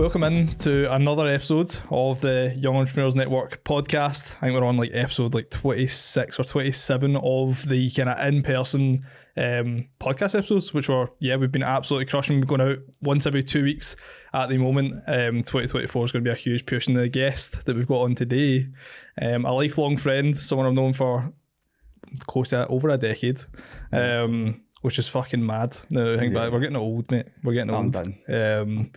welcome in to another episode of the Young Entrepreneurs Network podcast. I think we're on like episode like 26 or 27 of the kind of in-person podcast episodes, which we've been absolutely crushing. We're going out once every 2 weeks at the moment. 2024 is going to be a huge push, and the guest that we've got on today, a lifelong friend, someone I've known for close to over a decade, which is fucking mad. Now I think back, we're getting old, mate. We're getting old. I'm done.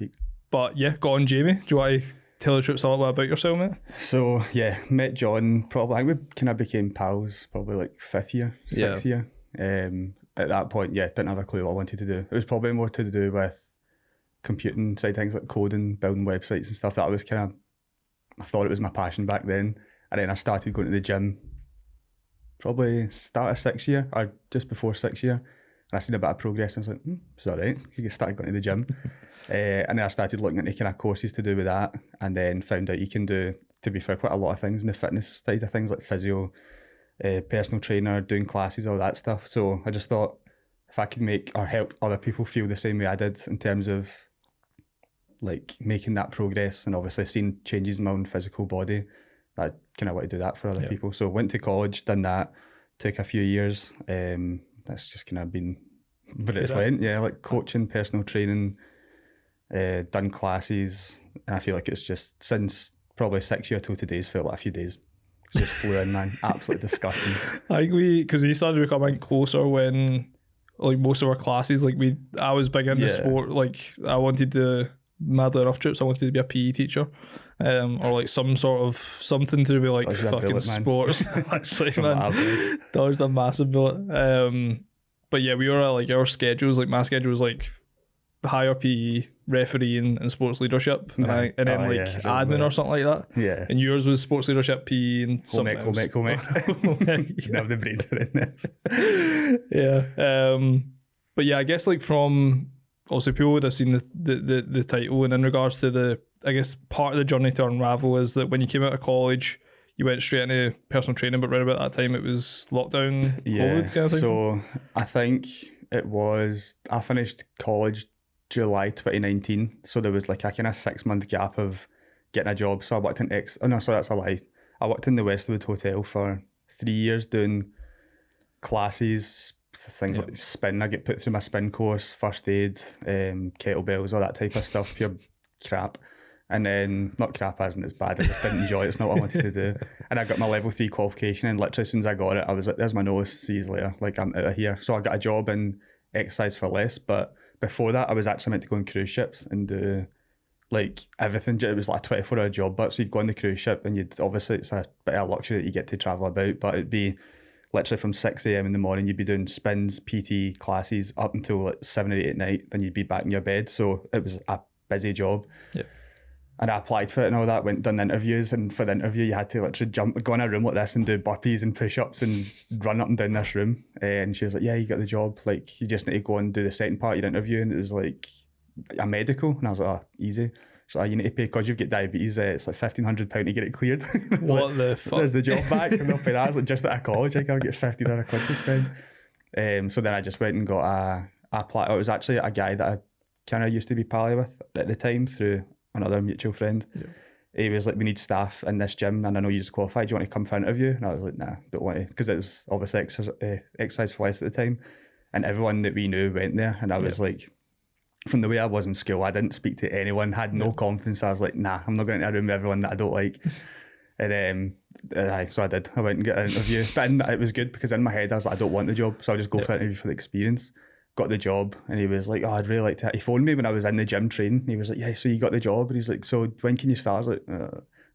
But yeah, go on, Jamie. Do you want to tell the troops a little bit about yourself, mate? So yeah, met John probably, I think we kind of became pals probably like sixth year. At that point, didn't have a clue what I wanted to do. It was probably more to do with computing side things like coding, building websites and stuff. That was I thought it was my passion back then. And then I started going to the gym probably start of 6th year or just before 6th year. And I seen a bit of progress and I was like, it's all right. You started going to the gym. And then I started looking into kind of courses to do with that, and then found out you can do, to be fair, quite a lot of things in the fitness side of things, like physio, personal trainer, doing classes, all that stuff. So I just thought if I could make or help other people feel the same way I did in terms of like making that progress and obviously seeing changes in my own physical body, I kind of want to do that for other people. So went to college, done that, took a few years. That's just kind of been where it's went. Yeah, like coaching, personal training, done classes, and I feel like it's just since probably 6th year till today's felt like a few days. It's just flew in, man. Absolutely disgusting. I think because we started becoming closer when like most of our classes, like I was big into sport. Like I wanted to, madly rough trips, I wanted to be a PE teacher, or like some sort of something to do with like fucking bullet, sports. Actually, man, that was a massive bullet. But yeah, we were like our schedules, like my schedule was like higher PE, refereeing and sports leadership, and then admin or something like that. Yeah. And yours was sports leadership, PE and something else. You can have the brains for it. Yeah. But yeah, I guess like from, also people would have seen the title, and in regards to the, I guess part of the journey to unravel is that when you came out of college, you went straight into personal training, but right about that time it was lockdown, COVID kind of thing. So I think it was, I finished college July 2019, so there was like a kind of 6-month gap of getting a job. So I worked in that's a lie. I worked in the Westwood Hotel for 3 years doing classes, things like spin. I get put through my spin course, first aid, kettlebells, all that type of stuff, pure crap. And then, not crap as in it's bad, I just didn't enjoy it, it's not what I wanted to do. And I got my level 3 qualification, and literally as soon as I got it, I was like, there's my nose, see you later, like I'm out of here. So I got a job in exercise for less, but before that I was actually meant to go on cruise ships and do like everything. It was like a 24-hour job, but so you'd go on the cruise ship and you'd, obviously it's a bit of luxury that you get to travel about, but it'd be literally from 6 a.m. in the morning, you'd be doing spins, PT classes up until like 7 or 8 at night, then you'd be back in your bed. So it was a busy job. Yeah. And I applied for it and all that, done interviews, and for the interview you had to literally go in a room like this and do burpees and push-ups and run up and down this room. And she was like, yeah, you got the job, like you just need to go and do the second part of your interview. And it was like a medical, and I was like, oh, easy. She's like, you need to pay, because you've got diabetes, it's like £1,500 to get it cleared. What like, the fuck? There's the job back, and they'll pay that. I was like, just out of college, like, I'll get £1,500 to spend. So then I just went and got a apply. It was actually a guy that I kind of used to be pally with at the time through another mutual friend. Yeah. He was like, we need staff in this gym, and I know you just qualified, do you want to come for an interview? And I was like, nah, don't want to, because it was obviously exercise for less at the time, and everyone that we knew went there, and I was like, from the way I was in school, I didn't speak to anyone, had no confidence. I was like, nah, I'm not going to room with everyone that I don't like. And so I did. I went and got an interview, but it was good because in my head I was like, I don't want the job, so I'll just go for an interview for the experience. Got the job, and he was like, oh, I'd really like to. He phoned me when I was in the gym training. He was like, yeah, so you got the job, and he's like, so when can you start? I was like,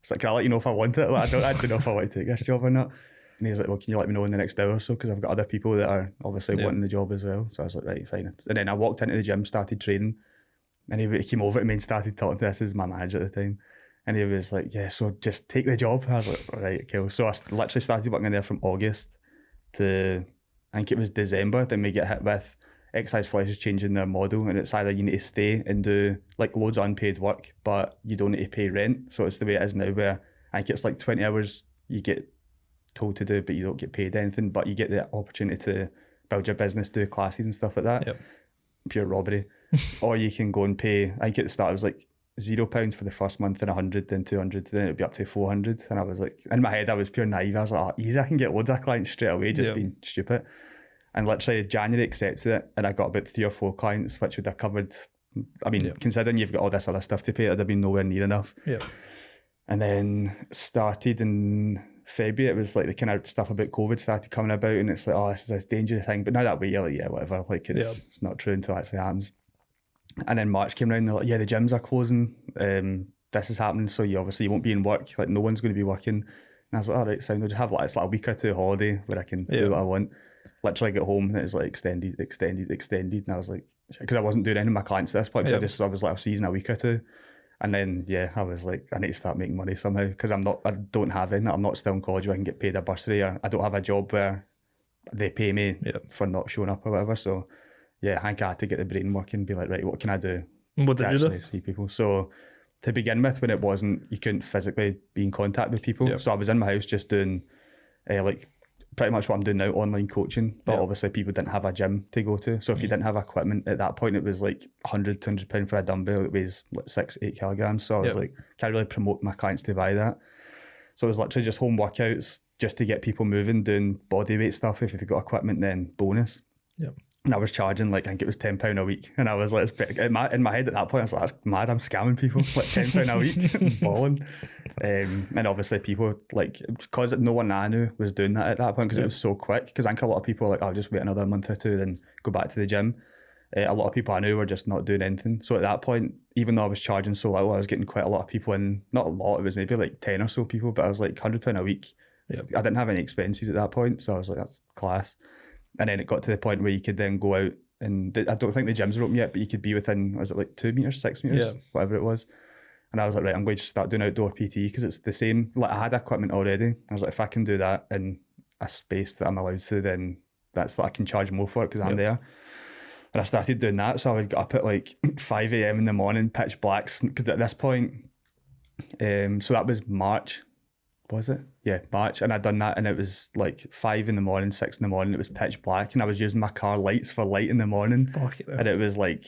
it's like, can I let you know if I want it? Like, I don't actually know if I want to take this job or not. And he's like, well, can you let me know in the next hour or so, because I've got other people that are obviously wanting the job as well. So I was like, right, fine. And then I walked into the gym, started training, and he came over to me and started talking to us as my manager at the time. And he was like, yeah, so just take the job. I was like, all right, okay. So I literally started working in there from August to, I think it was December. Then we get hit with Exercise Flesh is changing their model, and it's either you need to stay and do like loads of unpaid work, but you don't need to pay rent. So it's the way it is now, where I think it's like 20 hours you get told to do, but you don't get paid anything, but you get the opportunity to build your business, do classes and stuff like that. Yep. Pure robbery. Or you can go and pay, I think at the start it was like £0 for the first month, then 100, then 200, then it'd be up to 400. And I was like, in my head, I was pure naive. I was like, oh, easy, I can get loads of clients straight away, just being stupid. And literally January accepted it, and I got about 3 or 4 clients, which would have covered, I mean, considering you've got all this other stuff to pay, it'd have been nowhere near enough. Yeah. And then started in February, it was like the kind of stuff about COVID started coming about, and it's like, oh, this is this dangerous thing. But now that way, you're like, yeah, whatever, like it's not true until it actually happens. And then March came around, and they're like, yeah, the gyms are closing. This is happening, so you won't be in work. Like, no one's going to be working. And I was like, all right, so I'll just have like, it's like a week or 2 holiday where I can do what I want. Literally get home, and it was like extended. And I was like, because I wasn't doing any of my clients at this point, because I was like, I'll see you in a week or 2. And then, I was like, I need to start making money somehow, because I don't have any. I'm not still in college where I can get paid a bursary, or I don't have a job where they pay me for not showing up or whatever. So, I think I had to get the brain working and be like, right, what can I do? What did you do? See people. So, to begin with, when it wasn't, you couldn't physically be in contact with people. So I was in my house just doing, like, pretty much what I'm doing now, online coaching. But obviously people didn't have a gym to go to. So if you didn't have equipment at that point, it was like £100, £200 for a dumbbell that weighs like 6-8 kilograms. So I was like, can't really promote my clients to buy that. So it was literally just home workouts just to get people moving, doing body weight stuff. If they've got equipment, then bonus. And I was charging like, I think it was £10 a week. And I was like, in my head at that point, I was like, that's mad, I'm scamming people, like £10 a week, balling. And obviously people, like, because no one I knew was doing that at that point, because it was so quick. Because I think a lot of people were like, I'll just wait another month or 2, then go back to the gym. A lot of people I knew were just not doing anything. So at that point, even though I was charging so little, I was getting quite a lot of people in. Not a lot, it was maybe like 10 or so people, but I was like £100 a week. I didn't have any expenses at that point, so I was like, that's class. And then it got to the point where you could then go out, and I don't think the gyms were open yet, but you could be within, was it like 2 meters, 6 meters, whatever it was. And I was like, right, I'm going to start doing outdoor PT, because it's the same. Like, I had equipment already. I was like, if I can do that in a space that I'm allowed to, then that's like I can charge more for it because I'm there. And I started doing that. So I would get up at like 5 a.m. in the morning, pitch black, because at this point, so that was March. Was it? Yeah, March. And I'd done that, and it was like 5 in the morning, 6 in the morning. It was pitch black, and I was using my car lights for light in the morning. And it was like,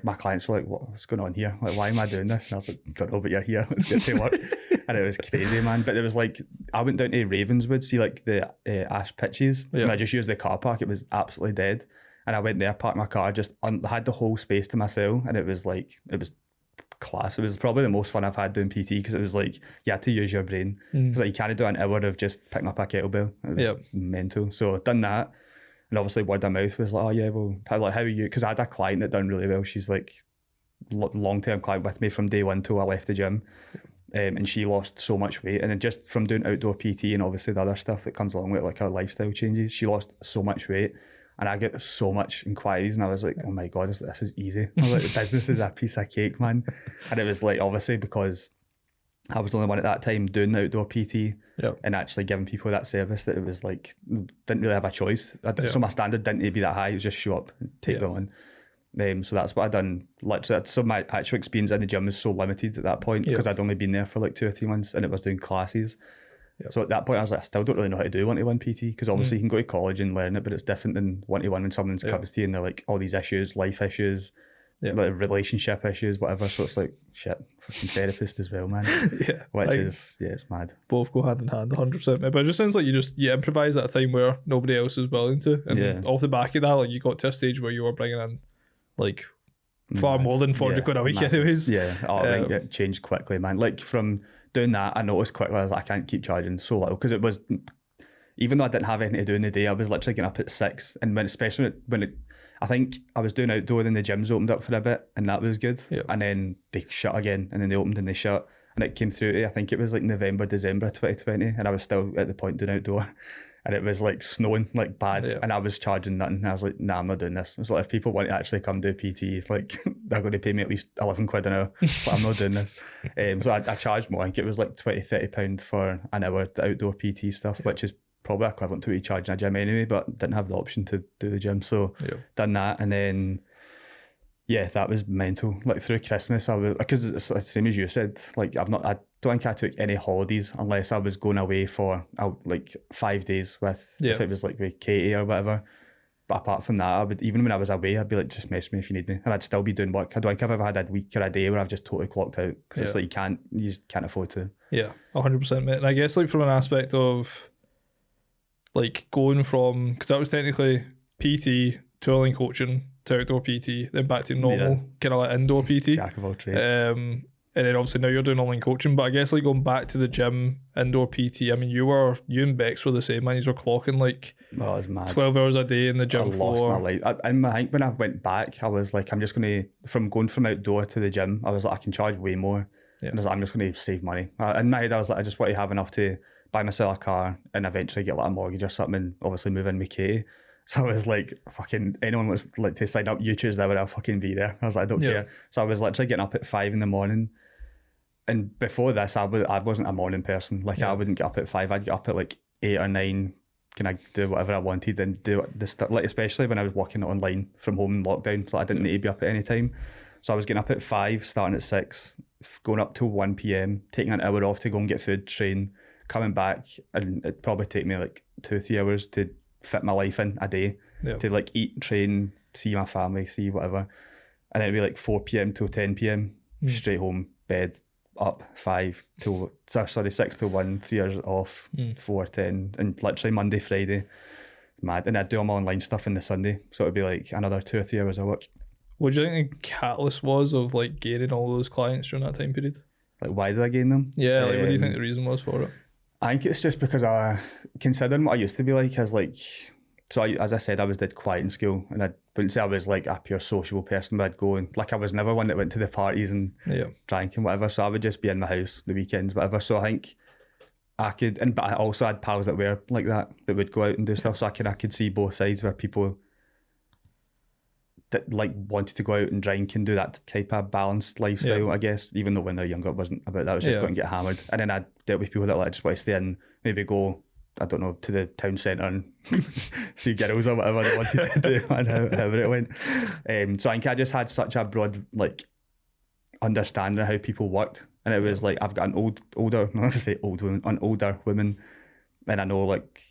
my clients were like, what's going on here? Like, why am I doing this? And I was like, don't know, but you're here. Let's get to work. And it was crazy, man. But it was like, I went down to Ravenswood, see like the Ash pitches, and I just used the car park. It was absolutely dead. And I went there, parked my car, just had the whole space to myself, and it was class. It was probably the most fun I've had doing PT, because it was like, you had to use your brain. It was like, you can't do an hour of just picking up a kettlebell. It was mental. So I'd done that, and obviously word of mouth was like, oh yeah, well, like, how are you? Because I had a client that done really well. She's like long-term client with me from day one till I left the gym. And she lost so much weight, and then just from doing outdoor PT and obviously the other stuff that comes along with, like, her lifestyle changes, she lost so much weight. And I get so much inquiries, and I was like, oh my God, this is easy. I was like, the business is a piece of cake, man. And it was like, obviously, because I was the only one at that time doing the outdoor PT and actually giving people that service, that it was like, didn't really have a choice. So my standard didn't need to be that high. It was just show up and take them on. So that's what I'd done. Literally, so my actual experience in the gym was so limited at that point, because I'd only been there for like 2 or 3 months, and it was doing classes. So at that point, I was like, I still don't really know how to do one-to-one PT, because obviously you can go to college and learn it, but it's different than one-to-one when someone's comes to you and they're like, all these issues, life issues, like relationship issues, whatever. So it's like, shit, fucking therapist as well, man. Which is, it's mad. Both go hand in hand, 100%. But it just sounds like you improvise at a time where nobody else is willing to. And off the back of that, like, you got to a stage where you were bringing in like far more than 40 quid a week anyways. It changed quickly, man. Like, from doing that, I noticed quickly, I was like, I can't keep charging so little, because it was, even though I didn't have anything to do in the day, I was literally getting up at 6, and especially when I think I was doing outdoor, and the gyms opened up for a bit, and that was good. And then they shut again, and then they opened and they shut, and it came through to, I think it was like November, December 2020, and I was still at the point doing outdoor. And it was like snowing like bad, and I was charging nothing. I was like, nah, I'm not doing this. It's like, if people want to actually come do PT, like, they're going to pay me at least 11 quid an hour, but I'm not doing this. So I charged more. I think it was like £20-30 for an hour, the outdoor PT stuff, which is probably equivalent to what you charge in a gym anyway, but didn't have the option to do the gym. So done that, and then that was mental. Like, through Christmas, I was, because it's the same as you said, like, I don't think I took any holidays unless I was going away for like 5 days with, if it was like with Katie or whatever. But apart from that, I would, even when I was away, I'd be like, just message me if you need me, and I'd still be doing work. I don't think I've ever had a week or a day where I've just totally clocked out, because it's like you just can't afford to. Yeah, 100%, mate. And I guess like from an aspect of like going from, because that was technically PT to online coaching to outdoor PT, then back to normal kind of like indoor PT. Jack of all trades. And then obviously now you're doing online coaching, but I guess like going back to the gym, indoor PT, I mean, you and Bex were the same, man. You were clocking like Oh, it was mad. 12 hours a day in the gym I lost my life. I think when I went back, I was like, I'm just going to, from going from outdoor to the gym, I was like, I can charge way more. Yeah. And I was like, I'm just going to save money. In my head, I was like, I just want to have enough to buy myself a car and eventually get like a mortgage or something, and obviously move in with Katie. So I was like, fucking, anyone was like to sign up, you choose that, I'll fucking be there. I was like, I don't care. So I was literally getting up at 5 a.m. And before this, I wasn't a morning person. Like I wouldn't get up at 5. I'd get up at like 8 or 9. Can I do whatever I wanted and do the stuff? Like especially when I was working online from home in lockdown, so I didn't need to be up at any time. So I was getting up at 5, starting at 6, going up till 1 p.m, taking an hour off to go and get food, train, coming back, and it'd probably take me like 2 or 3 hours to fit my life in a day, to like eat, train, see my family, see whatever, and then it'd be like 4 p.m. till 10 p.m, straight home, bed, up 6 till 1, 3 hours off, 4, 10, and literally Monday, Friday, mad. And I'd do all my online stuff in the Sunday, so it'd be like another 2 or 3 hours of work. What do you think the catalyst was of like gaining all those clients during that time period? Like, why did I gain them? Yeah, like what do you think the reason was for it? I think it's just because considering what I used to be like, as like, so as I said, did quiet in school, and I wouldn't say I was like a pure sociable person, but I'd go and like I was never one that went to the parties and drank and whatever. So I would just be in my house the weekends, whatever. So I think I could, but I also had pals that were like that would go out and do stuff. So I could see both sides, where people that like wanted to go out and drink and do that type of balanced lifestyle, I guess, even though when they were younger it wasn't about that, it was just go and get hammered. And then I dealt with people that like just want to stay in, maybe go, I don't know, to the town centre and see girls or whatever they wanted to do, and however it went. So I think I just had such a broad like understanding of how people worked, and it was like I've got an older woman, and I know like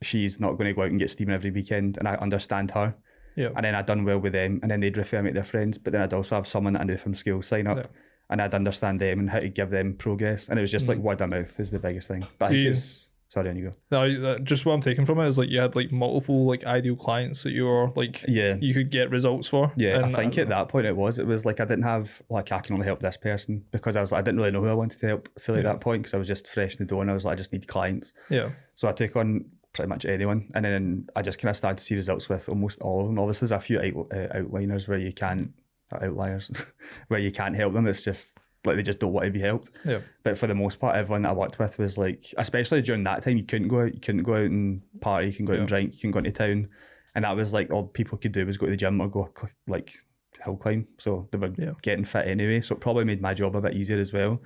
she's not going to go out and get steaming every weekend, and I understand her. Yeah. And then I'd done well with them, and then they'd refer me to their friends, but then I'd also have someone that I knew from school sign up, and I'd understand them and how to give them progress, and it was just like word of mouth is the biggest thing. But I think it's, sorry, on you go. No, just what I'm taking from it is like you had like multiple like ideal clients that you were like you could get results for. Yeah, and I think at that point it was like I didn't have like I can only help this person, because I didn't really know who I wanted to help fully at that point, because I was just fresh in the door and I was like, I just need clients. Yeah. So I took on pretty much anyone, and then I just kind of started to see results with almost all of them. Obviously there's a few outliners where you can't, or outliers where you can't help them. It's just like they just don't want to be helped. Yeah. But for the most part, everyone that I worked with was like, especially during that time, you couldn't go out and party, you can go out and drink, you can go into town, and that was like all people could do was go to the gym or go like hill climb. So they were getting fit anyway, so it probably made my job a bit easier as well.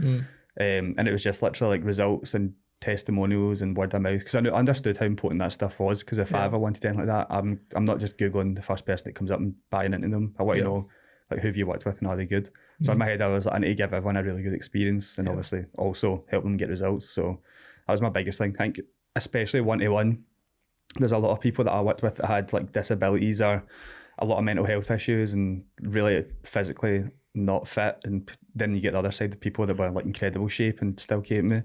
And it was just literally like results and testimonials and word of mouth, because I understood how important that stuff was, because if I ever wanted anything like that, I'm not just googling the first person that comes up and buying into them. I want to know like who have you worked with and are they good. So in my head I was like, I need to give everyone a really good experience, and obviously also help them get results. So that was my biggest thing. I think especially one-to-one, there's a lot of people that I worked with that had like disabilities or a lot of mental health issues and really physically not fit, and then you get the other side, the people that were like incredible shape and still came to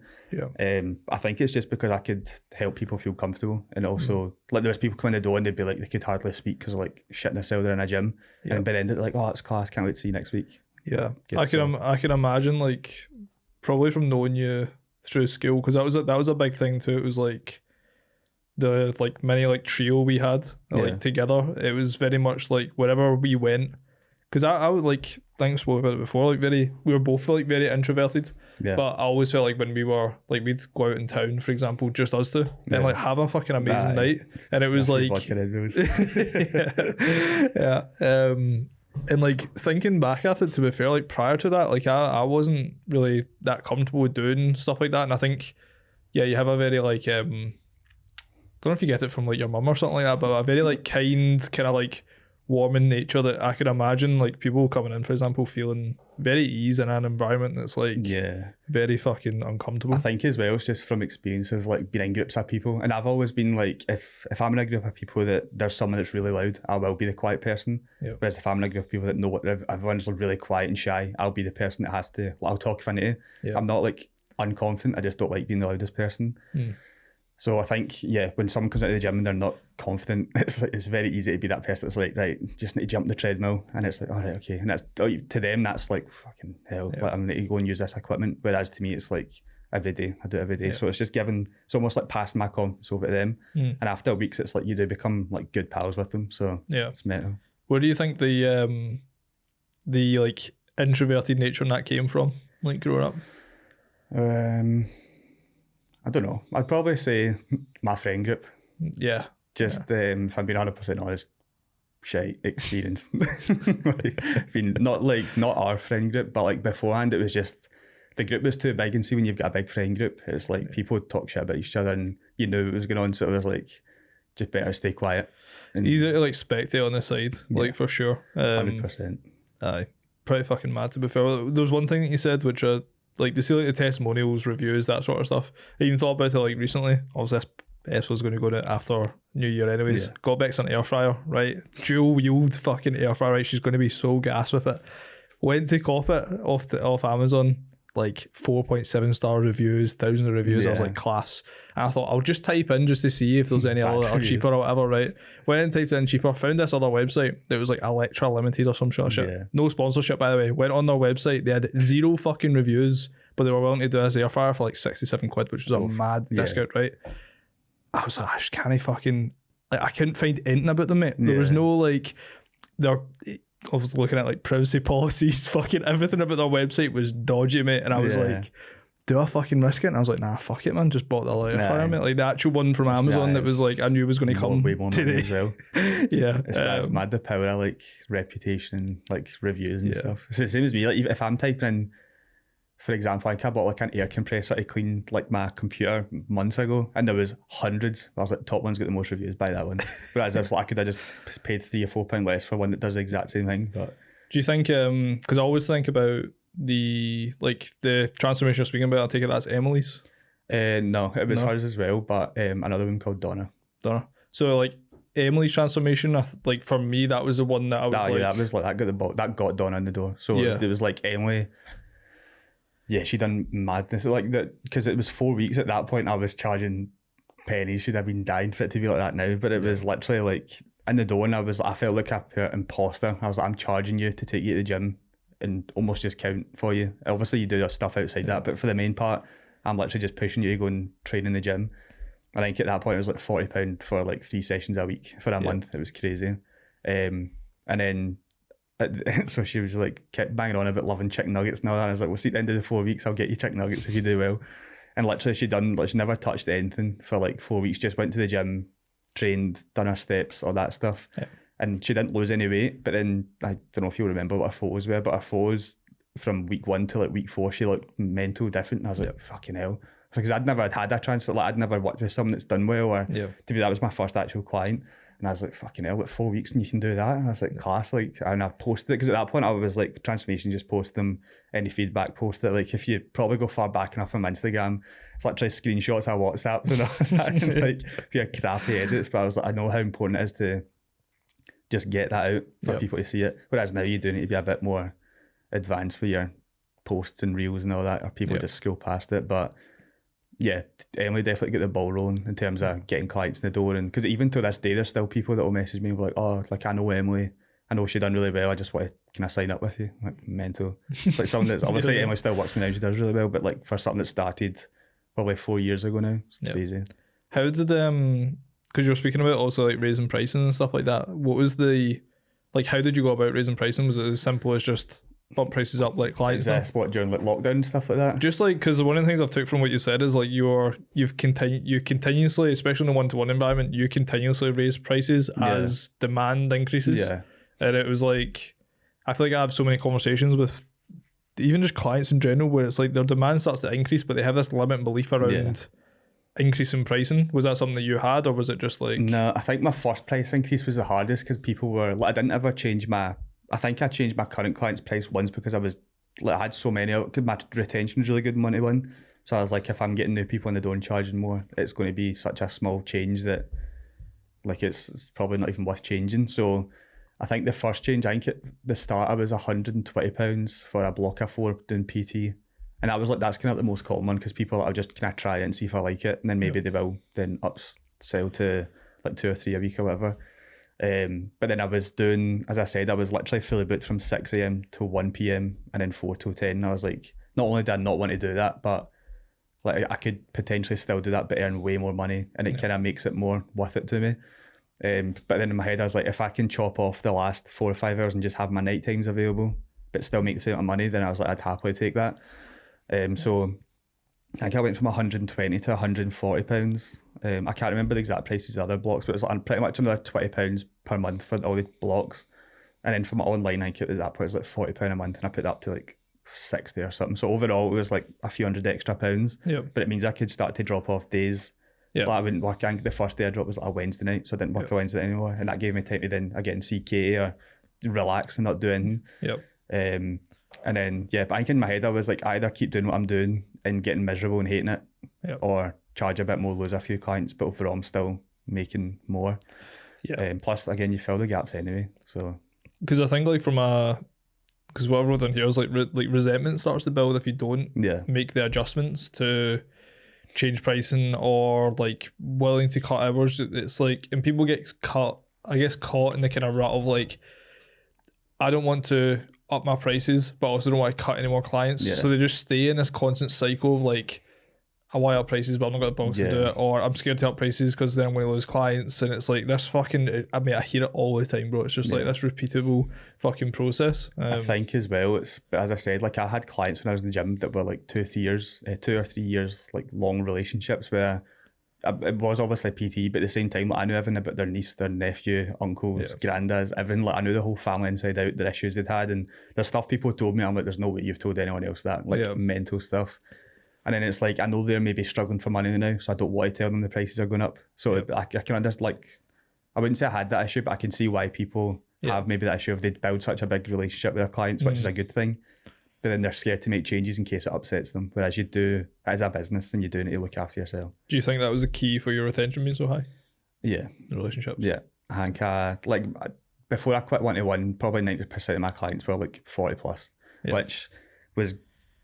me. I think it's just because I could help people feel comfortable, and also like there was people coming in the door and they'd be like, they could hardly speak because like shitting themselves in a gym, and by the end they're like, oh, that's class, can't wait to see you next week. I can imagine, like probably from knowing you through school, because that was a big thing too. It was like the like mini like trio we had like together. It was very much like wherever we went, because I would like, I think I spoke about it before, like we were both like very introverted, but I always felt like when we were like, we'd go out in town, for example, just us two, and like have a fucking amazing night, and it was like and like thinking back at it, to be fair, like prior to that, like I wasn't really that comfortable with doing stuff like that, and I think you have a very like I don't know if you get it from like your mum or something like that, but a very like kind of like warm in nature that I could imagine like people coming in, for example, feeling very ease in an environment that's like very fucking uncomfortable. I think as well it's just from experience of like being in groups of people, and I've always been like, if I'm in a group of people that there's someone that's really loud, I will be the quiet person. Whereas if I'm in a group of people that know what everyone's really quiet and shy, I'll be the person that has to, I'll talk if I need to. I'm not like unconfident, I just don't like being the loudest person. So I think, when someone comes into the gym and they're not confident, it's very easy to be that person that's like, right, just need to jump the treadmill, and it's like, all right, okay, and that's, to them that's like, fucking hell, like, I'm going to go and use this equipment, whereas to me it's like every day, I do it every day. So it's just it's almost like passing my confidence over to them, and after weeks it's like you do become like good pals with them, so it's mental. Where do you think the like introverted nature in that came from, like growing up? I don't know. I'd probably say my friend group. Just if I'm being 100% honest, shite experience. Not our friend group, but like beforehand, it was just the group was too big. And see, when you've got a big friend group, it's like people talk shit about each other, and you knew what was going on. So it was like, just better stay quiet. And easy to like spectate on the side, like for sure. 100%. Aye, pretty fucking mad to be fair. There was one thing that you said, which like to see like the testimonials, reviews, that sort of stuff. I even thought about it like recently. Obviously this was going to go to after New Year anyways. Got Bex an air fryer, right? Dual wheeled fucking air fryer, right? She's going to be so gas with it. Went to cop it off Amazon, like 4.7 star reviews, thousands of reviews. I was like, class. And I thought I'll just type in just to see if there's any other that are cheaper or whatever, right? Went and typed in cheaper, found this other website that was like Electra Limited or some sort of shit. No sponsorship, by the way. Went on their website, they had 0 fucking reviews, but they were willing to do this air fryer for like 67 quid, which was a mad discount, right? I was like, I just can't fucking, like, I couldn't find anything about them, mate. There was no like, I was looking at like privacy policies, fucking everything about their website was dodgy, mate. And I was like, do I fucking risk it? And I was like, nah, fuck it, man. Just bought the air fryer, mate. Like the actual one from Amazon that was like, I knew was going to come way more today. As well. It's mad, the power of like reputation, like reviews and stuff. It's the same as me. Like if I'm typing in, for example, I bought like an air compressor to clean like my computer months ago, and there was hundreds. I was like, top one's got the most reviews, buy that one. Whereas I was like, I could have just paid £3 or £4 less for one that does the exact same thing. But do you think? Because I always think about the transformation you're speaking about. I take it that's Emily's. No, it was hers as well, but another one called Donna. So like Emily's transformation, like for me, that was the one that I was that was like that got Donna in the door. So it was like Emily. Yeah, she done madness like that, because it was 4 weeks at that point. I was charging pennies. She'd have been dying for it to be like that now, but it was literally like in the door, and I felt like a pure imposter. I was like, I'm charging you to take you to the gym and almost just count for you. Obviously, you do your stuff outside that, but for the main part, I'm literally just pushing you to go and train in the gym. I think at that point it was like £40 for like 3 sessions a week for a month. It was crazy. And then so she was like kept banging on about loving chicken nuggets and all that. And I was like, well, see, at the end of the 4 weeks, I'll get you chicken nuggets if you do well. And literally she never touched anything for like 4 weeks, just went to the gym, trained, done her steps, all that stuff. And she didn't lose any weight. But then, I don't know if you remember what her photos were, but her photos from week 1 to like week 4, she looked mental different. And I was like, fucking hell. Because I'd never had a transfer, like I'd never worked with someone that's done well, or to be, that was my first actual client. And I was like, fucking hell, 4 weeks and you can do that? And I was like, class, like, and I posted it, because at that point I was like, transformation, just post them, any feedback, post it. Like, if you probably go far back enough on Instagram, it's literally screenshots of WhatsApps and all that, and like, if you're crappy edits, but I was like, I know how important it is to just get that out for people to see it. Whereas now you do need to be a bit more advanced with your posts and reels and all that, or people just scroll past it. But yeah, Emily definitely get the ball rolling in terms of getting clients in the door. And because even to this day, there's still people that will message me like, oh, like, I know Emily, I know she done really well, I just want to, can I sign up with you? Like, mental. It's like something that's obviously Emily still works with me now, she does really well, but like for something that started probably 4 years ago now, it's crazy. How did because you're speaking about also like raising pricing and stuff like that, what was how did you go about raising pricing? Was it as simple as just bump prices up like clients? Is this what, during like lockdown and stuff like that? Just like, because one of the things I've took from what you said is like you continuously, especially in a one-to-one environment, you continuously raise prices as demand increases. And it was like, I feel like I have so many conversations with even just clients in general where it's like their demand starts to increase, but they have this limiting belief around increase in pricing? Was that something that you had, or was it just like... No, I think my first price increase was the hardest because people were like, I didn't ever change my... I think I changed my current client's price once because I was like, I had so many out. My retention was really good in 1-to-1. So I was like, if I'm getting new people in the door and charging more, it's going to be such a small change that like it's probably not even worth changing. So I think the first change, I think at the start I was £120 for a block of 4 doing PT. And I was like, that's kind of the most common one because people are just kind of try it and see if I like it. And then maybe they will then upsell to like 2 or 3 a week or whatever. But then I was doing, as I said, I was literally fully booked from 6 a.m. to 1 p.m. and then 4 till 10. And I was like, not only did I not want to do that, but like I could potentially still do that but earn way more money, and it kind of makes it more worth it to me. But then in my head I was like, if I can chop off the last 4 or 5 hours and just have my night times available but still make the same amount of money, then I was like, I'd happily take that. So I think I went from 120 to £140. I can't remember the exact prices of the other blocks, but it was like pretty much another £20 per month for all the blocks. And then from online, I think at that point it was like £40 a month, and I put that up to like 60 or something. So overall it was like a few hundred extra pounds. But it means I could start to drop off days. Like I wouldn't work. I think the first day I dropped was like a Wednesday night, so I didn't work a Wednesday anymore, and that gave me time to then again see Katie or relax and not do anything. And then but I think in my head I was like, either keep doing what I'm doing and getting miserable and hating it, or charge a bit more, lose a few clients, but overall I'm still making more. Plus again, you fill the gaps anyway. So because I think like because what I've wrote down here is like resentment starts to build if you don't make the adjustments to change pricing, or like willing to cut hours. It's like, and people get caught in the kind of rut of like, I don't want to up my prices but I also don't want to cut any more clients, so they just stay in this constant cycle of like, I want to up prices but I'm not got the balls to do it, or I'm scared to up prices because then I'm going to lose clients. And it's like this fucking, I mean I hear it all the time, bro. It's just like this repeatable fucking process. I think as well, it's, as I said, like I had clients when I was in the gym that were like 2 or 3 years like long relationships where it was obviously PT, but at the same time like, I knew everything about their niece, their nephew, uncles, granddads, everything. Like I knew the whole family inside out, their issues they'd had, and there's stuff people told me, I'm like, there's no way you've told anyone else that, like mental stuff. And then it's like, I know they're maybe struggling for money now, so I don't want to tell them the prices are going up. So I can understand, like, I wouldn't say I had that issue, but I can see why people have maybe that issue if they build such a big relationship with their clients, which is a good thing. But then they're scared to make changes in case it upsets them. Whereas you do, as a business, and you're doing it to look after yourself. Do you think that was the key for your retention being so high? Yeah. The relationships? Yeah. I think, like, before I quit 1-to-1, probably 90% of my clients were like 40 plus, which was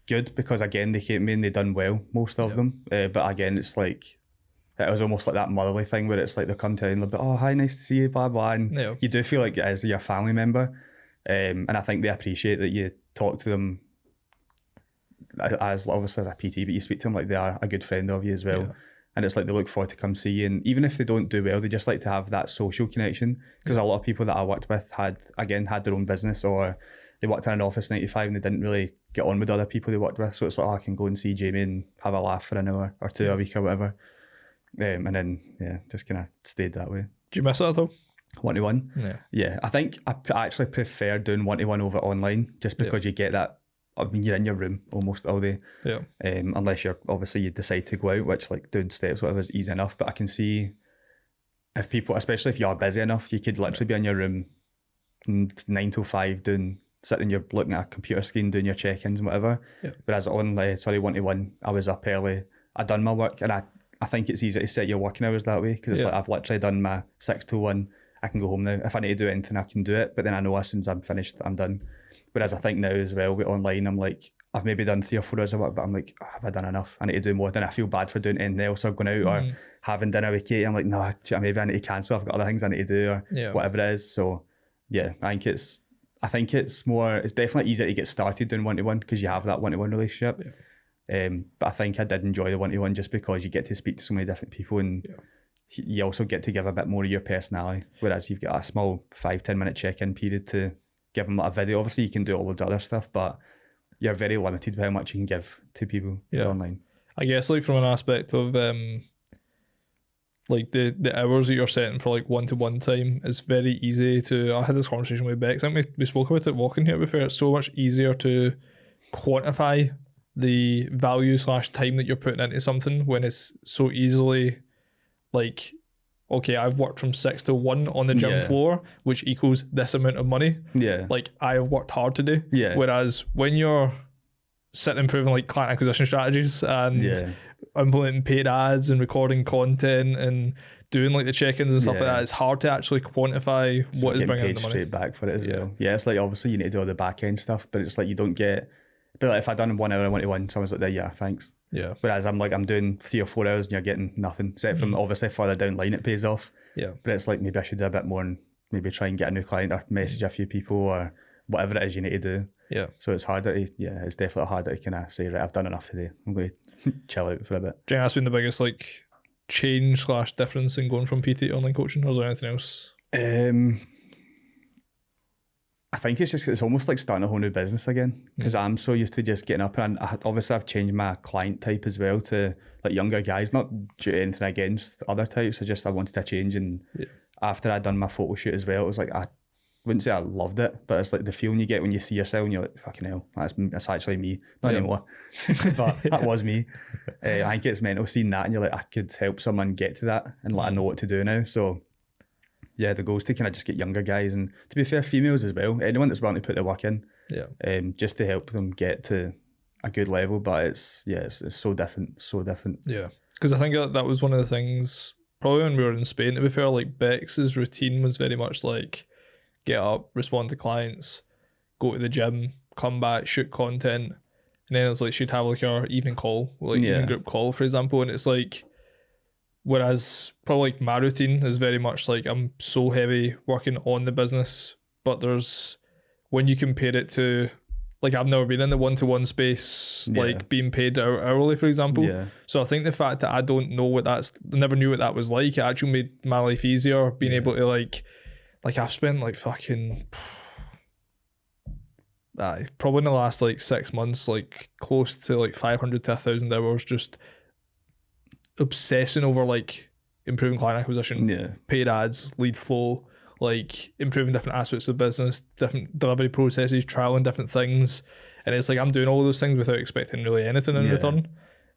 good because again they came in, they done well, most of them, but again it's like it was almost like that motherly thing where it's like they come to you and they'll be, oh hi, nice to see you, blah blah, and you do feel like it is your family member, and I think they appreciate that you talk to them as obviously as a PT, but you speak to them like they are a good friend of you as well. And it's like they look forward to come see you, and even if they don't do well, they just like to have that social connection, because a lot of people that I worked with had their own business, or they worked in an office 9 to 5 and they didn't really get on with other people they worked with. So it's like, oh, I can go and see Jamie and have a laugh for an hour or 2 a week or whatever. And then, just kind of stayed that way. Do you miss it at all? 1-to-1? Yeah. I think I actually prefer doing 1-to-1 over online, just because you get that, I mean, you're in your room almost all day. Unless you decide to go out, which like doing steps, whatever, is easy enough. But I can see if people, especially if you are busy enough, you could literally be in your room 9 till 5 sitting, you're looking at a computer screen doing your check-ins and whatever. Whereas on 1-to-1, I was up early, I'd done my work, and I think it's easy to set your working hours that way, because it's like I've literally done my 6 to 1, I can go home now. If I need to do anything, I can do it, but then I know as soon as I'm finished, I'm done. Whereas I think now as well with online, I'm like, I've maybe done 3 or 4 hours of work, but I'm like, oh, have I done enough? I need to do more. Then I feel bad for doing anything else, or going out or having dinner with Katie. I'm like, no, maybe I need to cancel, I've got other things I need to do, or whatever it is. So yeah, I think it's definitely easier to get started doing 1-to-1 because you have that 1-to-1 relationship. But I think I did enjoy the 1-to-1 just because you get to speak to so many different people, and you also get to give a bit more of your personality. Whereas you've got a small 5-10 minute check-in period to give them like a video. Obviously you can do all the other stuff, but you're very limited by how much you can give to people online. I guess like from an aspect of like the hours that you're setting for like 1-to-1 time, it's very easy to, I had this conversation with Bex, I think we spoke about it walking here before, it's so much easier to quantify the value / time that you're putting into something when it's so easily like, okay, I've worked from 6 to 1 on the gym floor, which equals this amount of money. Yeah. Like, I have worked hard to do. Yeah. Whereas when you're sitting improving like client acquisition strategies and implementing paid ads and recording content and doing like the check-ins and stuff like that, it's hard to actually quantify what is bringing in the money. Straight back for it as well. Yeah, it's like obviously you need to do all the back end stuff, but it's like you don't get. But like if I done 1 hour and 1-to-1, someone's like, yeah, thanks. Yeah. Whereas I'm doing 3 or 4 hours and you're getting nothing. Except from obviously further down the line it pays off. Yeah. But it's like maybe I should do a bit more and maybe try and get a new client or message a few people or whatever it is you need to do. Yeah. So it's harder to, it's definitely harder to kind of say, right, I've done enough today. I'm going to chill out for a bit. Do you think that's been the biggest like change / difference in going from PT to online coaching, or is there anything else? I think it's almost like starting a whole new business again, because I'm so used to just getting up, and obviously I've changed my client type as well to like younger guys, not due to anything against other types. I wanted to change, and after I'd done my photo shoot as well, it was like I wouldn't say I loved it, but it's like the feeling you get when you see yourself and you're like, fucking hell, that's actually me. Not anymore, but that was me. I think it's mental seeing that and you're like, I could help someone get to that and like I know what to do now. So yeah, the goal is to kind of just get younger guys, and to be fair, females as well, anyone that's willing to put the work in, just to help them get to a good level. But it's so different. Yeah, because I think that was one of the things probably when we were in Spain, to be fair, like Bex's routine was very much like get up, respond to clients, go to the gym, come back, shoot content, and then it's like she'd have like our evening call, like evening group call, for example, and it's like, whereas probably like my routine is very much like I'm so heavy working on the business, but there's, when you compare it to, like I've never been in the 1-to-1 space, like being paid hourly, for example. So I think the fact that I don't know never knew what that was like, it actually made my life easier, being able to like I've spent like fucking probably in the last like 6 months, like close to like 500 to 1,000 hours just obsessing over like improving client acquisition, paid ads, lead flow, like improving different aspects of the business, different delivery processes, trialing different things. And it's like I'm doing all those things without expecting really anything in return.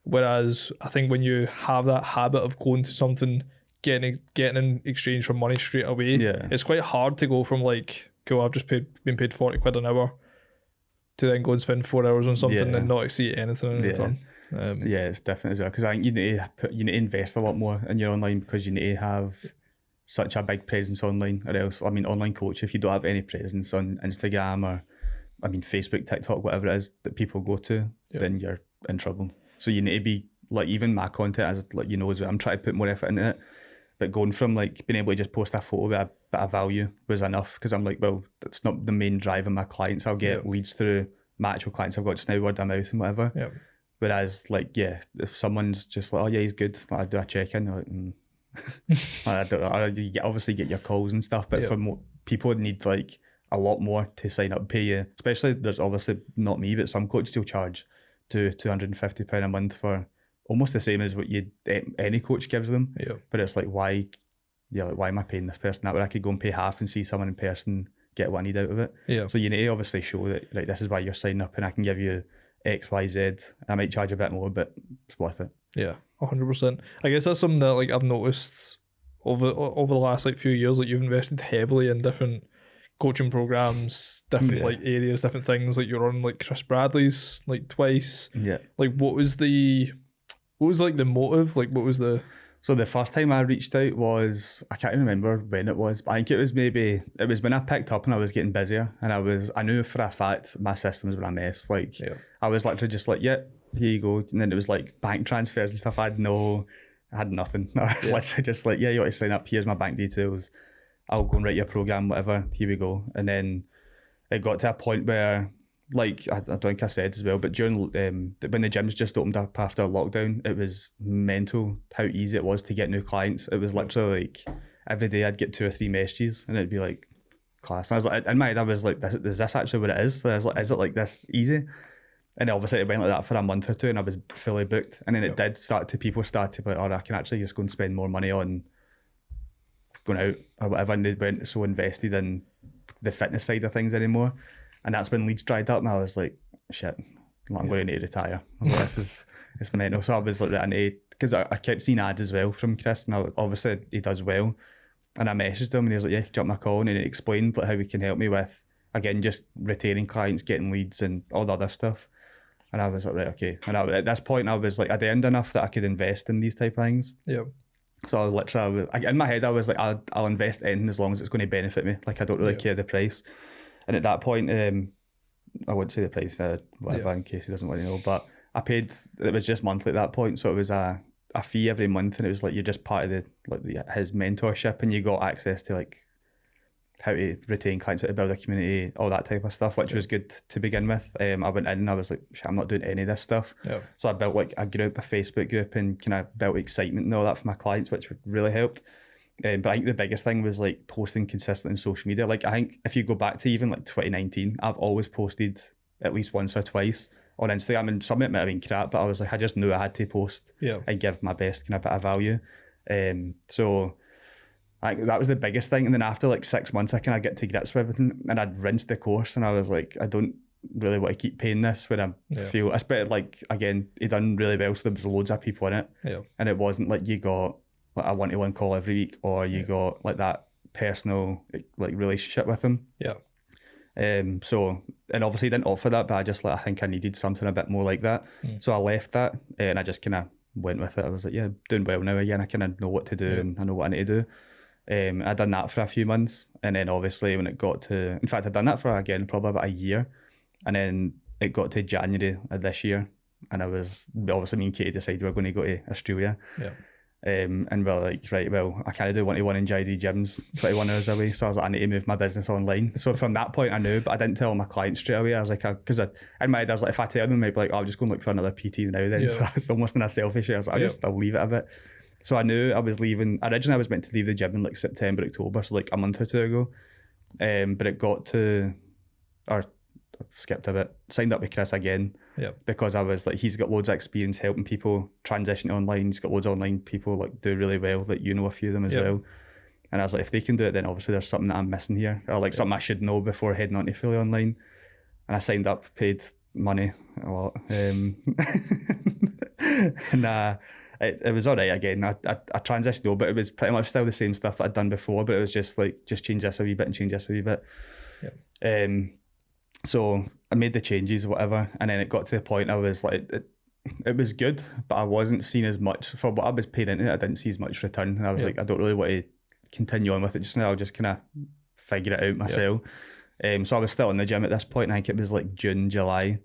Whereas I think when you have that habit of going to something, getting in exchange for money straight away, it's quite hard to go from like, cool, I've just been paid 40 quid an hour, to then go and spend 4 hours on something and not see anything in return. It's different as well, because I think you need to invest a lot more in your online, because you need to have such a big presence online, or else, I mean, online coach, if you don't have any presence on Instagram or Facebook, TikTok, whatever it is that people go to, then you're in trouble. So you need to be like, even my content, as like, as well, I'm trying to put more effort into it, but going from like being able to just post a photo with a bit of value was enough, because I'm like, well, that's not the main drive of my clients. I'll get leads through my actual clients I've got just now, word of mouth and whatever. Whereas like, if someone's just like, oh yeah, he's good, like, I do a check-in, like, I don't know, you obviously get your calls and stuff, but for people need like a lot more to sign up and pay you, especially, there's obviously not me, but some coaches still charge £250 a month for almost the same as what any coach gives them. But it's like, why am I paying this person that, when I could go and pay half and see someone in person, get what I need out of it? So you need to obviously show that, like, this is why you're signing up, and I can give you X, Y, Z. I might charge a bit more, but it's worth it. 100%. I guess that's something that like I've noticed over the last like few years. Like, you've invested heavily in different coaching programs, different like areas, different things. Like, you're on like Chris Bradley's like twice. Like, what was like the motive? Like, what was the... So the first time I reached out was, I can't even remember when it was, but I think it was when I picked up and I was getting busier, and I knew for a fact my systems were a mess. Like, I was literally just like, here you go. And then it was like bank transfers and stuff. I had nothing. I was literally just like, you want to sign up, here's my bank details, I'll go and write your program, whatever, here we go. And then it got to a point where, like, I don't think I said as well, but during when the gyms just opened up after lockdown, it was mental how easy it was to get new clients. It was literally like every day I'd get 2 or 3 messages, and it'd be like, class. And I was like, in my head, I was like, is this actually what it is? I was like, is it like this easy? And obviously it went like that for a month or 2, and I was fully booked. And then it did start to, people started to be like, oh, I can actually just go and spend more money on going out or whatever. And they weren't so invested in the fitness side of things anymore. And that's when leads dried up, and I was like, shit, I'm going to need to retire. I was like, it's mental. So I was like, because I kept seeing ads as well from Chris, and obviously he does well. And I messaged him and he was like, yeah, jump my call, and he explained like how he can help me with, again, just retaining clients, getting leads and all the other stuff. And I was like, right, okay. And at this point, I was like, I'd earned enough that I could invest in these type of things. Yeah. So in my head, I was like, I'll invest in as long as it's going to benefit me. Like, I don't really care the price. And at that point, I wouldn't say the price, whatever, in case he doesn't want to know, but I paid, it was just monthly at that point. So it was a fee every month, and it was like, you're just part of his mentorship, and you got access to like how to retain clients, how to build a community, all that type of stuff, which was good to begin with. I went in and I was like, shit, I'm not doing any of this stuff. So I built like a Facebook group, and kind of built excitement and all that for my clients, which really helped. But I think the biggest thing was like posting consistently on social media. Like, I think if you go back to even like 2019, I've always posted at least once or twice on Instagram, and some of it might have been crap, but I was like, I just knew I had to post and give my best kind of bit of value. So I think that was the biggest thing. And then after like 6 months, I kind of get to grips with everything, and I'd rinsed the course, and I was like, I don't really want to keep paying this when I feel, especially like, again, he done really well, so there was loads of people in it, and it wasn't like you got like a one-to-one call every week, or you got like that personal like relationship with him. So, and obviously didn't offer that, but I just like, I think I needed something a bit more like that. So I left that, and I just kind of went with it. I was like, yeah, doing well now again. I kind of know what to do, and I know what I need to do. I'd done that for a few months, and then obviously when it got to, in fact, I'd done that for again probably about a year, and then it got to January of this year, and obviously me and Katie decided we were going to go to Australia. And we're like, right, well, I can't do one-to-one in JD gyms 21 hours a week. So I was like, I need to move my business online. So from that point I knew, but I didn't tell my clients straight away. I was like, because in my head I was like, if I tell them, they'd be like, oh, I'll just go and look for another PT now then. So it's almost in a selfish way. I was like, I'll leave it a bit. So I knew I was leaving. Originally I was meant to leave the gym in like September, October, so like a month or two ago. But it got to, or skipped a bit, signed up with Chris again, because I was like, he's got loads of experience helping people transition to online. He's got loads of online people like do really well, like you know a few of them as well. And I was like, if they can do it, then obviously there's something that I'm missing here, or like something I should know before heading on to fully online. And I signed up, paid money a lot, and it was all right again. I transitioned over, but it was pretty much still the same stuff that I'd done before, but it was just like, just change this a wee bit and change this a wee bit. So I made the changes, whatever, and then it got to the point I was like, it was good, but I wasn't seeing as much for what I was paying into it. I didn't see as much return, and I was like, I don't really want to continue on with it just now. I'll just kind of figure it out myself. So I was still in the gym at this point. I think it was like June, July,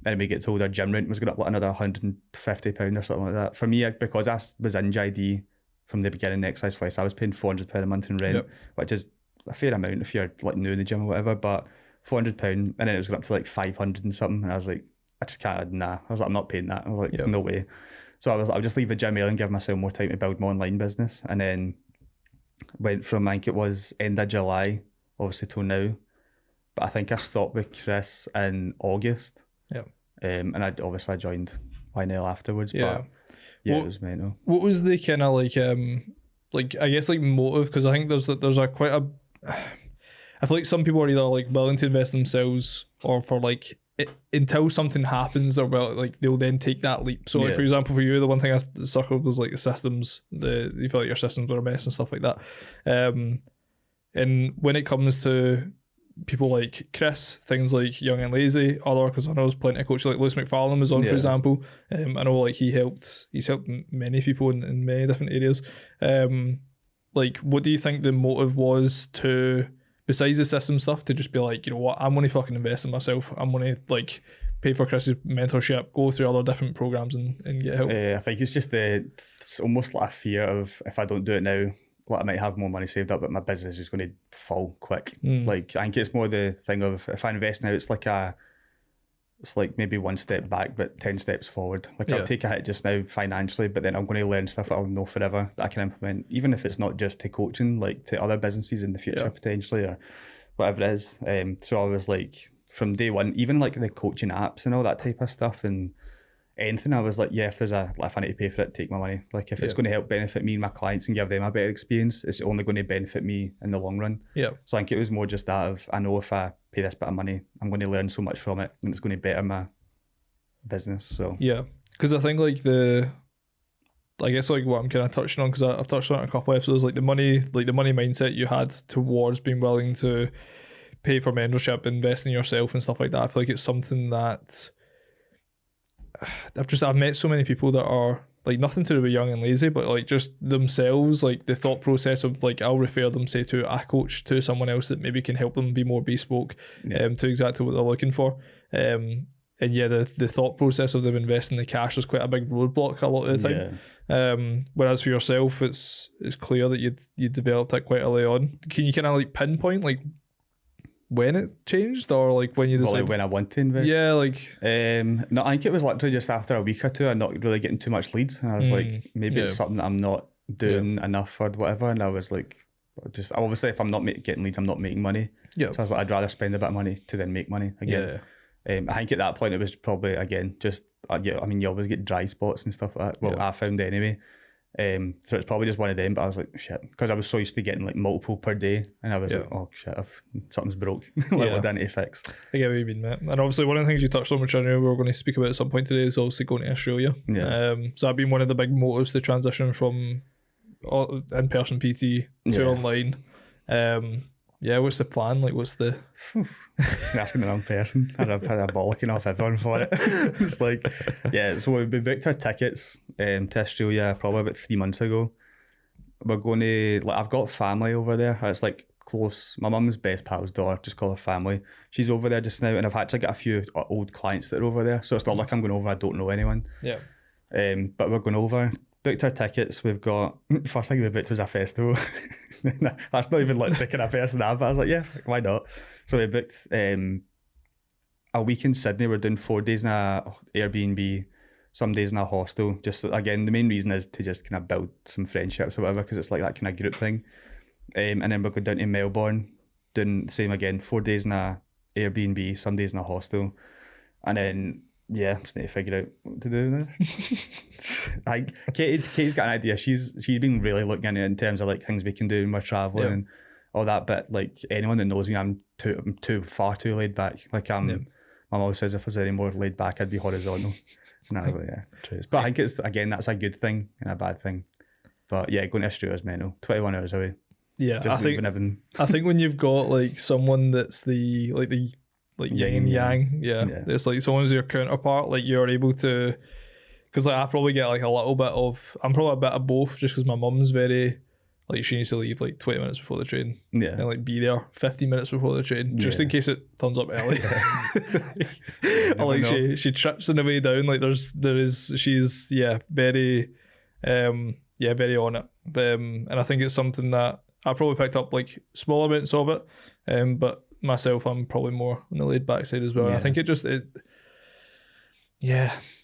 and we get told our gym rent was going up like another £150 or something like that. For me, because I was in JD from the beginning, Exercise Flex, I was paying £400 a month in rent, which is a fair amount if you're like new in the gym or whatever, but £400, and then it was going up to like 500 and something, and I was like, I just can't, nah. I was like, I'm not paying that. I was like, no way. So I was like, I'll just leave the gym early and give myself more time to build my online business. And then went from, I think it was end of July, obviously till now. But I think I stopped with Chris in August. And I joined YNL afterwards. But it was mental. What was the kind of like I guess like motive? Because I think there's a quite a, I feel like some people are either like willing to invest themselves, or for like until something happens, or like they'll then take that leap. So like for example, for you, the one thing I circled was like the systems. You feel like your systems were a mess and stuff like that. And when it comes to people like Chris, things like Young and Lazy, because I know there's plenty of coaches like Lewis McFarlane was on, for example. I know like he's helped many people in many different areas. Like, what do you think the motive was to, besides the system stuff, to just be like, you know what, I'm going to fucking invest in myself. I'm going to like pay for Chris's mentorship, go through other different programs and get help. I think it's just it's almost like a fear of, if I don't do it now, like I might have more money saved up, but my business is going to fall quick. Like, I think it's more the thing of, if I invest now, it's like maybe one step back, but 10 steps forward. Like I'll take a hit just now financially, but then I'm going to learn stuff that I'll know forever that I can implement, even if it's not just to coaching, like to other businesses in the future potentially, or whatever it is. So I was like, from day one, even like the coaching apps and all that type of stuff and anything, I was like, if I need to pay for it, take my money. Like if it's going to help benefit me and my clients and give them a better experience, it's only going to benefit me in the long run. So I think it was more just that of, I know if I pay this bit of money, I'm going to learn so much from it, and it's going to better business. So yeah, because I think like I guess like what I'm kind of touching on, because I've touched on it a couple of episodes, like the money mindset you had towards being willing to pay for mentorship, invest in yourself and stuff like that. I feel like it's something that I've met so many people that are like nothing to do with young and lazy, but like just themselves, like the thought process of like I'll refer them say to a coach, to someone else that maybe can help them be more bespoke to exactly what they're looking for. And yeah, the thought process of them investing the cash is quite a big roadblock a lot of the time. Whereas for yourself, it's clear that you developed that quite early on. Can you kind of like pinpoint like when it changed, or like when you decided? Like when I want to invest? Yeah, like no, I think it was literally just after a week or two, I'm not really getting too much leads, and I was like, maybe it's something that I'm not doing enough or whatever. And I was like, just obviously, if I'm not getting leads, I'm not making money. So I was like, I'd rather spend a bit of money to then make money again. I think at that point it was probably again just I mean, you always get dry spots and stuff like that. Well, I found anyway. So it's probably just one of them, but I was like, shit, because I was so used to getting like multiple per day, and I was like, oh shit, something's broke. Like what do I need to fix? I get what you mean, mate. And obviously one of the things you touched on, which I know we were going to speak about at some point today, is obviously going to Australia. So that'd been one of the big motives to transition from in-person PT to online. What's the plan? Like, what's the... You're asking the wrong person. I've had a bollocking off everyone for it. It's like, so we booked our tickets to Australia probably about 3 months ago. We're going to, like, I've got family over there. It's like close. My mum's best pal's daughter, just call her family. She's over there just now, and I've actually got a few old clients that are over there. So it's not like I'm going over, I don't know anyone. But we're going over, booked our tickets. We've got, first thing we booked was a festival. That's not even like picking a person up, but I was like, yeah, why not? So we booked a week in Sydney. We're doing 4 days in a Airbnb, some days in a hostel. Just again, the main reason is to just kind of build some friendships or whatever, because it's like that kind of group thing. And then we're going down to Melbourne, doing the same again, 4 days in a Airbnb, some days in a hostel. And then just need to figure out what to do there. Katie's got an idea. She's been really looking into it in terms of like things we can do when we're traveling and all that. But like anyone that knows me, I'm far too laid back. Like my mom says, if I was any more laid back, I'd be horizontal. And I was like, yeah, true. But I think it's again, that's a good thing and a bad thing. But yeah, going to Australia is mental. 21 hours away. Yeah, I think when you've got like someone that's the yin and yang, it's like someone's your counterpart, like you're able to, because like I probably get like a little bit of, I'm probably a bit of both, just because my mum's very like, she needs to leave like 20 minutes before the train and like be there 15 minutes before the train just in case it turns up early. Or like she trips on the way down, like she's very very on it, and I think it's something that I probably picked up like small amounts of it, but myself, I'm probably more on the laid back side as well. And I think I think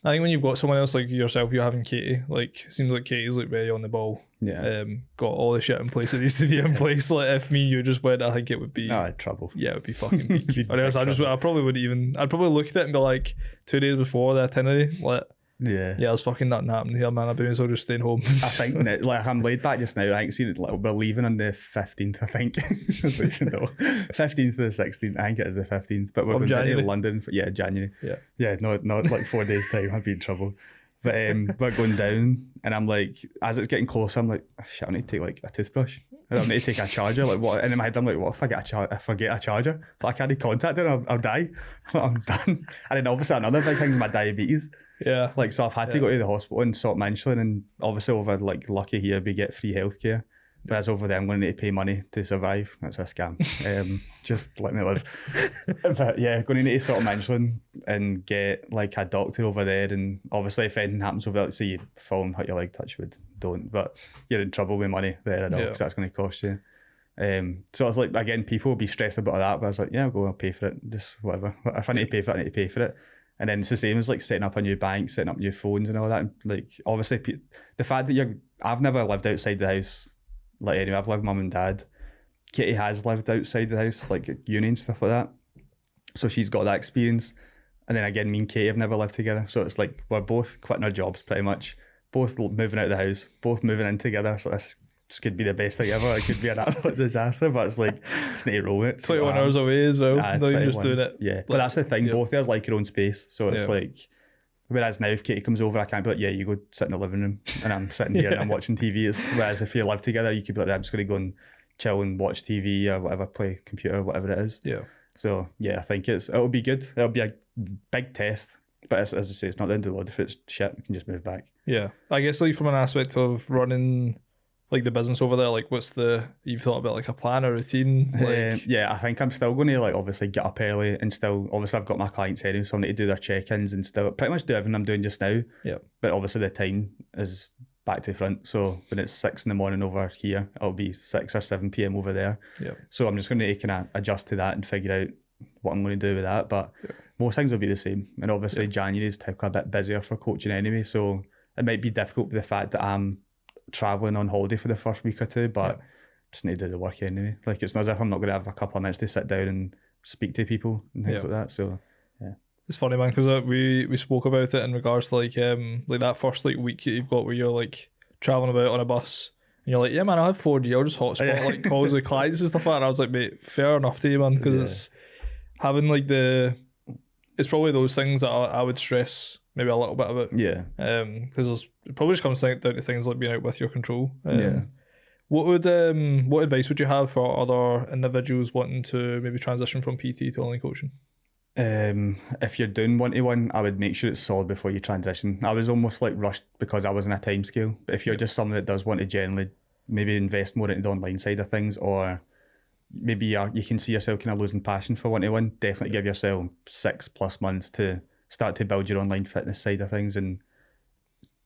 when you've got someone else like yourself, you're having Katie, like seems like Katie's like very on the ball. Got all the shit in place that needs to be in place. Like if me and you just went, I think it would be trouble. Yeah, it would be fucking peak. Or else I probably wouldn't even, I'd probably look at it and be like 2 days before the itinerary, like there's fucking nothing happening here, man. I'll just staying home. I think like I'm laid back just now. I think see like we're leaving on the 15th, I think. 15th to the 16th. I think it is the 15th. But we're going down to London for January. Not like 4 days time. I'd be in trouble. But we're going down, and I'm like, as it's getting closer, I'm like, shit, I need to take like a toothbrush. I need to take a charger. Like what? And in my head, I'm like, what if I get a charger? Like I can't contact it, I'll die. I'm done. And then obviously another big thing is my diabetes. Like so I've had to go to the hospital and sort my insulin, and obviously over like lucky here we get free healthcare, whereas over there I'm going to need to pay money to survive. That's a scam. Just let me live. But going to need to sort my insulin and get like a doctor over there, and obviously if anything happens over there, let's say you fall and hurt your leg, touch wood, don't, but you're in trouble with money there at all, because that's going to cost you. So I was like, again, people will be stressed about that, but I was like, I'll pay for it, just whatever. If I need to pay for it, I need to pay for it. And then it's the same as like setting up a new bank, setting up new phones and all that. Like obviously the fact that I've never lived outside the house, like anyway, I've lived with mum and dad. Katie has lived outside the house, like at uni and stuff like that. So she's got that experience. And then again, me and Katie have never lived together. So it's like we're both quitting our jobs pretty much, both moving out of the house, both moving in together. So this could be the best thing ever. It could be an absolute disaster, but it's like, just need to roll it. 21 hours away as well. Not even just doing it. Yeah, but that's the thing. Both of us like your own space. So it's like, Whereas now if Katie comes over, I can't be like, yeah, you go sit in the living room and I'm sitting here and I'm watching TV. Whereas if you live together, you could be like, I'm just going to go and chill and watch TV or whatever, play computer, whatever it is. Yeah. So yeah, I think it'll be good. It'll be a big test. But as I say, it's not the end of the world. If it's shit, we can just move back. Yeah. I guess like from an aspect of running like the business over there, like you've thought about like a plan or routine? Like... yeah, I think I'm still going to like obviously get up early and still, obviously I've got my clients anyway, so I need to do their check-ins and still pretty much do everything I'm doing just now. Yeah. But obviously the time is back to the front. So when it's 6 a.m. over here, it'll be 6 or 7 p.m. over there. Yeah. So I'm just going to kind of adjust to that and figure out what I'm going to do with that. But most things will be the same. And obviously January is typically a bit busier for coaching anyway. So it might be difficult with the fact that I'm travelling on holiday for the first week or two, but just need to do the work anyway. Like it's not as if I'm not going to have a couple of minutes to sit down and speak to people and things like that. So it's funny, man, because we spoke about it in regards to like that first like week that you've got where you're like travelling about on a bus and you're like, yeah man, I have 4G, I'll just hotspot like calls with clients and stuff like that. And I was like, mate, fair enough to you, man, because it's having like it's probably those things that I would stress maybe a little bit about. Yeah. Because it probably just comes down to things like being out with your control. What advice would you have for other individuals wanting to maybe transition from PT to online coaching? If you're doing one-to-one, I would make sure it's solid before you transition. I was almost like rushed because I was in a time scale. But if you're just someone that does want to generally maybe invest more into the online side of things, or maybe you can see yourself kind of losing passion for one-to-one, definitely give yourself 6+ months to start to build your online fitness side of things and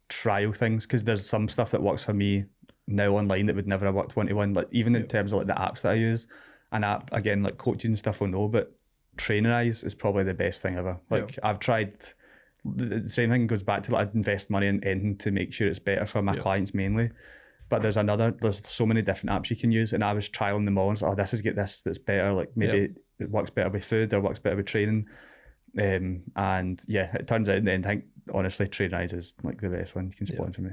trial things, because there's some stuff that works for me now online that would never have worked one-to-one, like even in terms of like the apps that I use. An app, again, like coaching stuff I'll know, but Trainerize is probably the best thing ever. Like I've tried, the same thing goes back to like I'd invest money in anything to make sure it's better for my clients mainly. But there's so many different apps you can use, and I was trialing them all and was like, oh, that's better, like maybe it works better with food or works better with training. And yeah, it turns out in the end, I think honestly Trainerize is like the best one. You can sponsor me.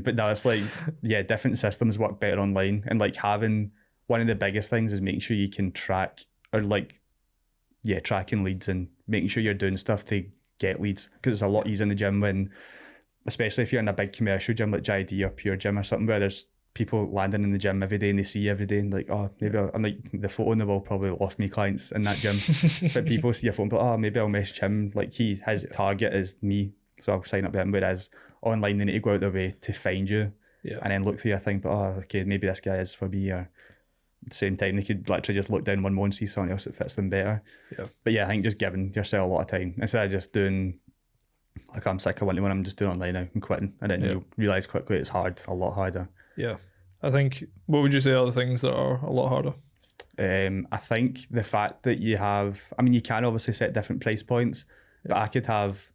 But no, it's like, yeah, different systems work better online, and like having one of the biggest things is making sure you can track or tracking leads and making sure you're doing stuff to get leads, because it's a lot easier in the gym when, especially if you're in a big commercial gym like JD or Pure Gym or something, where there's people landing in the gym every day and they see you every day and like, oh, maybe I'm like, the photo on the wall probably lost me clients in that gym. But people see your phone, but oh, maybe I'll message him, like his target is me, so I'll sign up with him. Whereas online they need to go out their way to find you and then look through your thing, but oh, okay, maybe this guy is for me. Or at the same time they could literally just look down one more and see something else that fits them better. But yeah, I think just giving yourself a lot of time instead of just doing like, I'm sick of one-to-one, I'm just doing online now and quitting, and then you'll realise quickly it's hard, a lot harder. Yeah. I think, what would you say are the things that are a lot harder? I think the fact that you can obviously set different price points, but I could have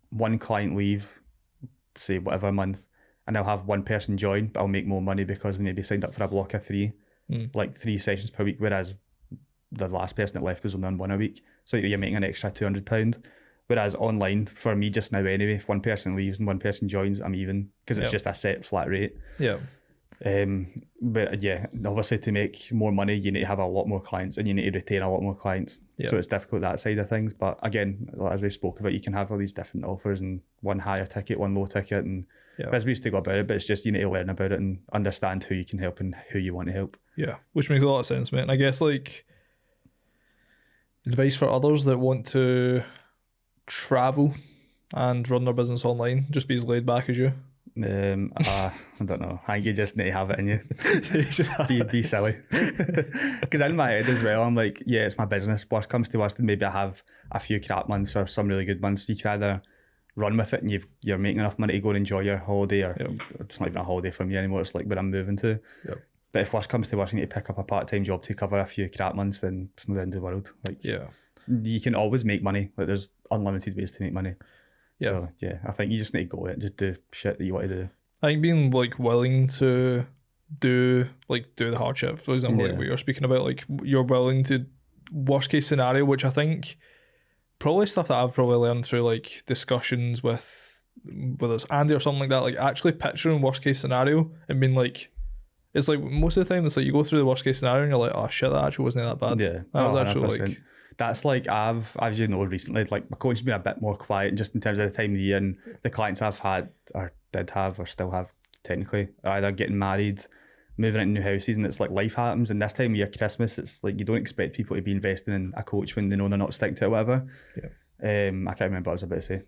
one client leave, say whatever month, and I'll have one person join, but I'll make more money because they maybe signed up for a block of 3, like 3 sessions per week, whereas the last person that left was only on 1 a week. So you're making an extra £200. Whereas online, for me just now anyway, if one person leaves and one person joins, I'm even, because it's just a set flat rate. But yeah, obviously to make more money, you need to have a lot more clients and you need to retain a lot more clients. So it's difficult that side of things. But again, as we spoke about, you can have all these different offers and one higher ticket, one low ticket, and there's ways to go about it. But it's just, you need to learn about it and understand who you can help and who you want to help. Yeah, which makes a lot of sense, mate. And I guess like advice for others that want to travel and run their business online, just be as laid back as you. I don't know. I think you just need to have it in you. be silly. Because in my head as well, I'm like, yeah, it's my business. Worst comes to worst, and maybe I have a few crap months or some really good months. You can either run with it and you're making enough money to go and enjoy your holiday, or it's not even a holiday for me anymore. It's like where I'm moving to. But if worst comes to worst, you need to pick up a part-time job to cover a few crap months, then it's not the end of the world. Like, you can always make money. Like, there's unlimited ways to make money. So yeah, I think you just need to go out and just do shit that you want to do. I think being like willing to do the hardship, for example, like what you're speaking about, like you're willing to worst case scenario, which I think probably stuff that I've probably learned through like discussions with us Andy or something like that, like actually picturing worst case scenario and being like, it's like most of the time it's like you go through the worst case scenario and you're like, oh shit, that actually wasn't that bad. That was actually 100%. Like that's like as you know, recently, like my coaching's been a bit more quiet just in terms of the time of the year, and the clients I've had or did have or still have technically are either getting married, moving into new houses, and it's like life happens. And this time of year, Christmas, it's like you don't expect people to be investing in a coach when they know they're not sticking to it or whatever. I can't remember what I was about to say.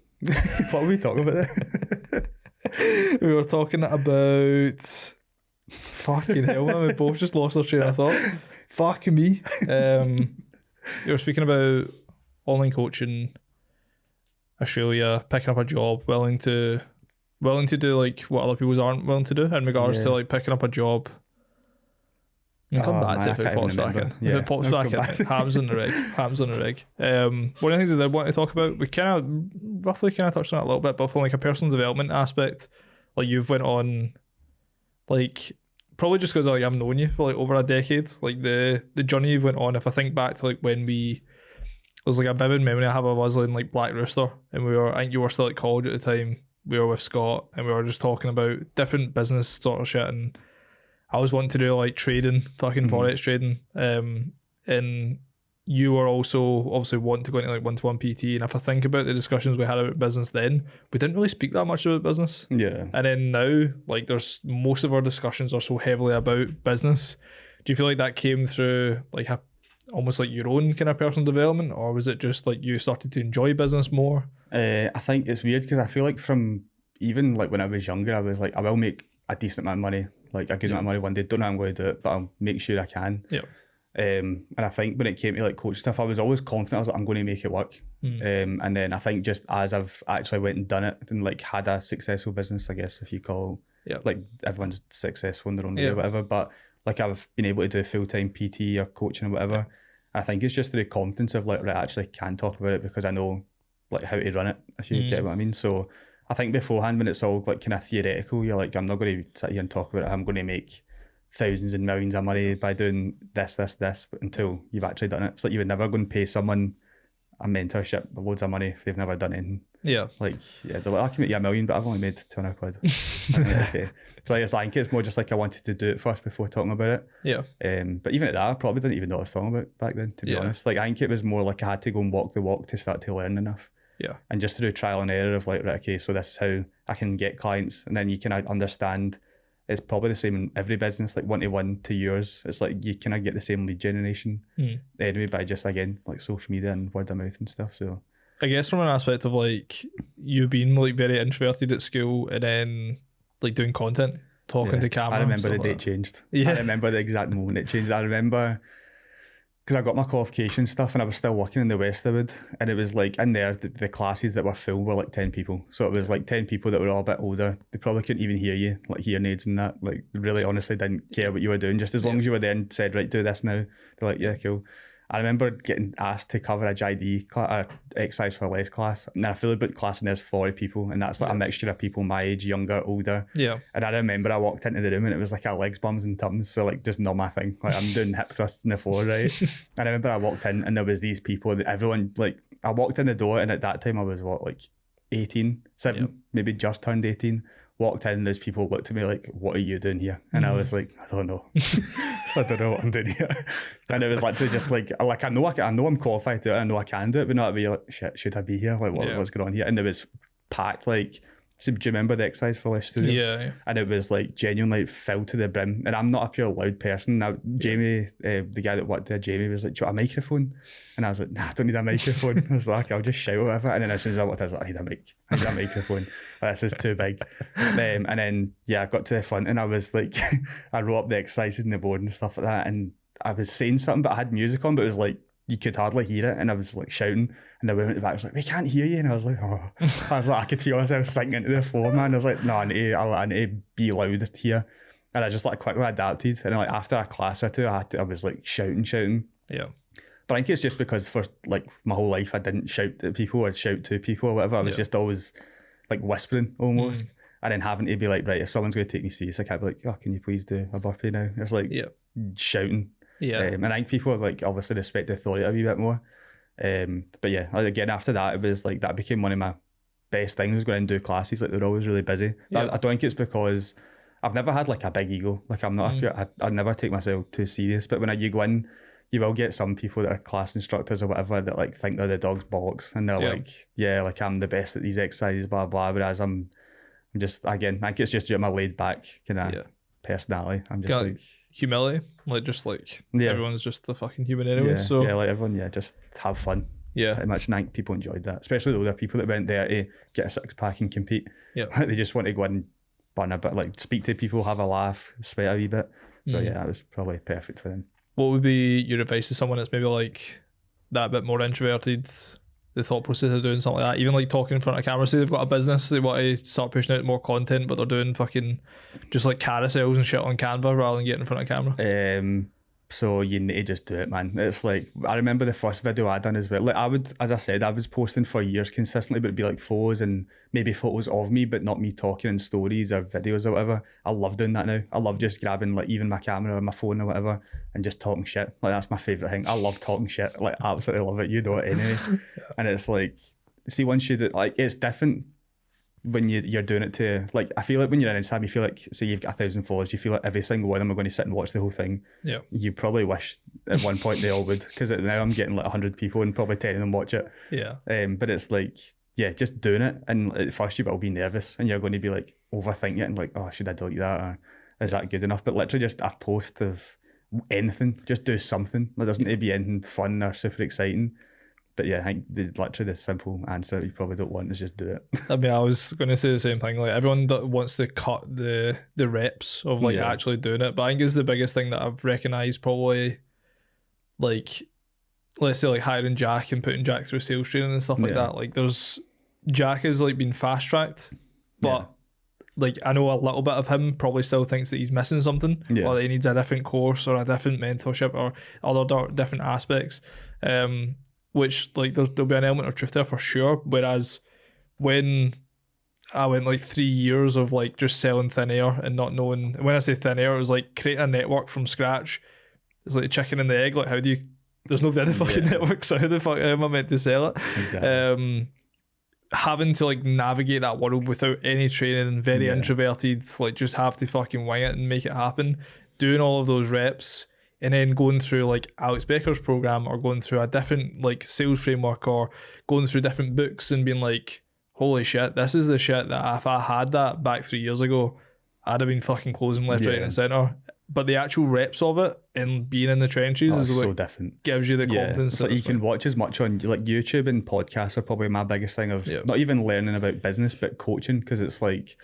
What were we talking about there? We were talking about fucking hell, man, we both just lost our train of thought. Fuck me. You were speaking about online coaching, Australia, picking up a job, willing to do like what other people aren't willing to do in regards to like picking up a job. You can come back to it if it pops back in. If it pops back in, hams on the rig. Hams on the rig. One of the things I did want to talk about, we kind of roughly touched on it a little bit, but from like a personal development aspect, like you've went on, like probably just because like I've known you for like over a decade, like the journey you've went on. If I think back to like when it was like a vivid memory I have of us in like Black Rooster, and I think you were still at college at the time. We were with Scott, and we were just talking about different business sort of shit, and I was wanting to do like trading, fucking forex trading, and you were also obviously wanting to go into like one-to-one PT. And if I think about the discussions we had about business then, we didn't really speak that much about business. Yeah. And then now, like there's most of our discussions are so heavily about business. Do you feel like that came through like almost like your own kind of personal development, or was it just like you started to enjoy business more? I think it's weird because I feel like from even like when I was younger, I was like, I will make a decent amount of money, like a good amount of money one day. Don't know how I'm going to do it, but I'll make sure I can. Yeah. And I think when it came to like coach stuff, I was always confident. I was like, I'm going to make it work. And then I think just as I've actually went and done it and like had a successful business, I guess if you call, like everyone's successful in their own way or whatever, but like I've been able to do full-time PT or coaching or whatever. I think it's just the confidence of like, right, I actually can talk about it because I know like how to run it, if you get what I mean. So I think beforehand when it's all like kind of theoretical, you're like, I'm not going to sit here and talk about it. I'm going to make thousands and millions of money by doing this, but until you've actually done it. It's like you would never go and pay someone a mentorship with loads of money if they've never done anything. Yeah. Like, yeah, they're like, I can make you $1 million, but I've only made 200 quid. Okay. So I think it's more just like I wanted to do it first before talking about it. Yeah. But even at that, I probably didn't even know what I was talking about back then, to be honest. Like, I think it was more like I had to go and walk the walk to start to learn enough. Yeah. And just to do trial and error of like, right, okay, so this is how I can get clients. And then you can understand it's probably the same in every business, like 1-to-1 to yours. It's like you kind of get the same lead generation anyway by just, again, like social media and word of mouth and stuff. So I guess from an aspect of like you being like very introverted at school and then like doing content, talking to camera. I remember the date changed. Yeah. I remember the exact moment it changed. I remember because I got my qualification stuff and I was still working in the Westerwood, and it was like in there, the classes that were full were like 10 people. So it was like 10 people that were all a bit older. They probably couldn't even hear you, like hearing aids and that. Like really honestly didn't care what you were doing. Just as long as you were there and said, right, do this now. They're like, yeah, cool. I remember getting asked to cover a JID exercise for less class, and then I fully booked class and there's 40 people, and that's like a mixture of people my age, younger, older. Yeah. And I remember I walked into the room and it was like a legs, bums and tums, so like just not my thing. Like I'm doing hip thrusts on the floor, right? And I remember I walked in and there was these people that everyone, like I walked in the door and at that time I was like 18, 7, maybe just turned 18. Walked in and those people looked at me like, what are you doing here? And I was like, I don't know. I don't know what I'm doing here. And it was literally just like I know I'm qualified to do it, I know I can do it, but not be like, shit, should I be here? Like what's going on here? And it was packed, like, so do you remember the exercise for less studio? Yeah. And it was like genuinely filled to the brim. And I'm not a pure loud person. Now Jamie, the guy that worked there, Jamie was like, do you want a microphone? And I was like, nah, I don't need a microphone. I was like, I'll just shout or whatever. And then as soon as I walked, I was like, I need a microphone. This is too big. And then I got to the front and I was like, I wrote up the exercises in the board and stuff like that. And I was saying something, but I had music on, but it was like, you could hardly hear it, and I was like shouting, and the woman at the back was like, "We can't hear you," and I was like, "Oh," I could feel myself sinking into the floor, man. I was like, "No, I need to be louder here," and I just like quickly adapted. And like after a class or two, I was like shouting. Yeah. But I think it's just because for like my whole life I didn't shout at people or shout to people or whatever. I was just always like whispering almost, and then having to be like, right, if someone's going to take me serious, I can't be like, "Oh, can you please do a burpee now?" It's like shouting. Yeah. And I think people have like obviously respect the authority a wee bit more. But yeah, again, after that, it was like that became one of my best things, was going and do classes. Like they're always really busy. But I don't think it's because I've never had like a big ego. Like I'm not I'd never take myself too serious. But when you go in, you will get some people that are class instructors or whatever that like think they're the dog's bollocks, and they're like, yeah, like I'm the best at these exercises, blah blah. Whereas I'm just, again, I think it's just my laid back kind of personality. I'm just like humility, like just like everyone's just a fucking human anyway. So like everyone, just have fun. Yeah, pretty much. And I think people enjoyed that, especially the older people that went there to get a 6-pack and compete. Yeah, like they just want to go and burn a bit, like speak to people, have a laugh, sweat a wee bit. So yeah, that was probably perfect for them. What would be your advice to someone that's maybe like that bit more introverted? The thought process of doing something like that, even like talking in front of camera. Say they've got a business, they want to start pushing out more content, but they're doing fucking just like carousels and shit on Canva rather than getting in front of camera. So you need to just do it, man. It's like, I remember the first video I done as well. Like as I said, I was posting for years consistently, but it'd be like photos and maybe photos of me, but not me talking in stories or videos or whatever. I love doing that now. I love just grabbing like even my camera or my phone or whatever and just talking shit. Like that's my favourite thing. I love talking shit. Like absolutely love it. You know it anyway. And it's like, see, once you do, like, it's different when you're doing it to, like, I feel like when you're on Instagram, you feel like, say you've got 1,000 followers, you feel like every single one of them are going to sit and watch the whole thing. Yeah. You probably wish at one point they all would, because now I'm getting like 100 people and probably 10 of them watch it. Yeah. But it's like, just doing it. And at first you will be nervous and you're going to be like overthinking it and like, oh, should I delete that? Or is that good enough? But literally just a post of anything, just do something. It doesn't need to be anything fun or super exciting. But yeah, I think literally the simple answer you probably don't want is just do it. I mean, I was going to say the same thing. Like everyone that wants to cut the reps of like actually doing it, but I think it's the biggest thing that I've recognised probably. Like, let's say like hiring Jack and putting Jack through sales training and stuff like that. Like, Jack has like been fast tracked, but like I know a little bit of him probably still thinks that he's missing something, or that he needs a different course or a different mentorship or other different aspects. Which like there'll be an element of truth there for sure. Whereas when I went like 3 years of like just selling thin air and not knowing, when I say thin air, it was like creating a network from scratch. It's like the chicken and the egg. Like, how do you? There's no other fucking network, so how the fuck am I meant to sell it? Exactly. Having to like navigate that world without any training, very introverted, like just have to fucking wing it and make it happen. Doing all of those reps. And then going through like Alex Becker's program or going through a different like sales framework or going through different books and being like, holy shit, this is the shit that if I had that back 3 years ago, I'd have been fucking closing left, right and centre. But the actual reps of it and being in the trenches is so what different. Gives you the confidence. It's like you can watch as much on like YouTube, and podcasts are probably my biggest thing of not even learning about business, but coaching, because it's like,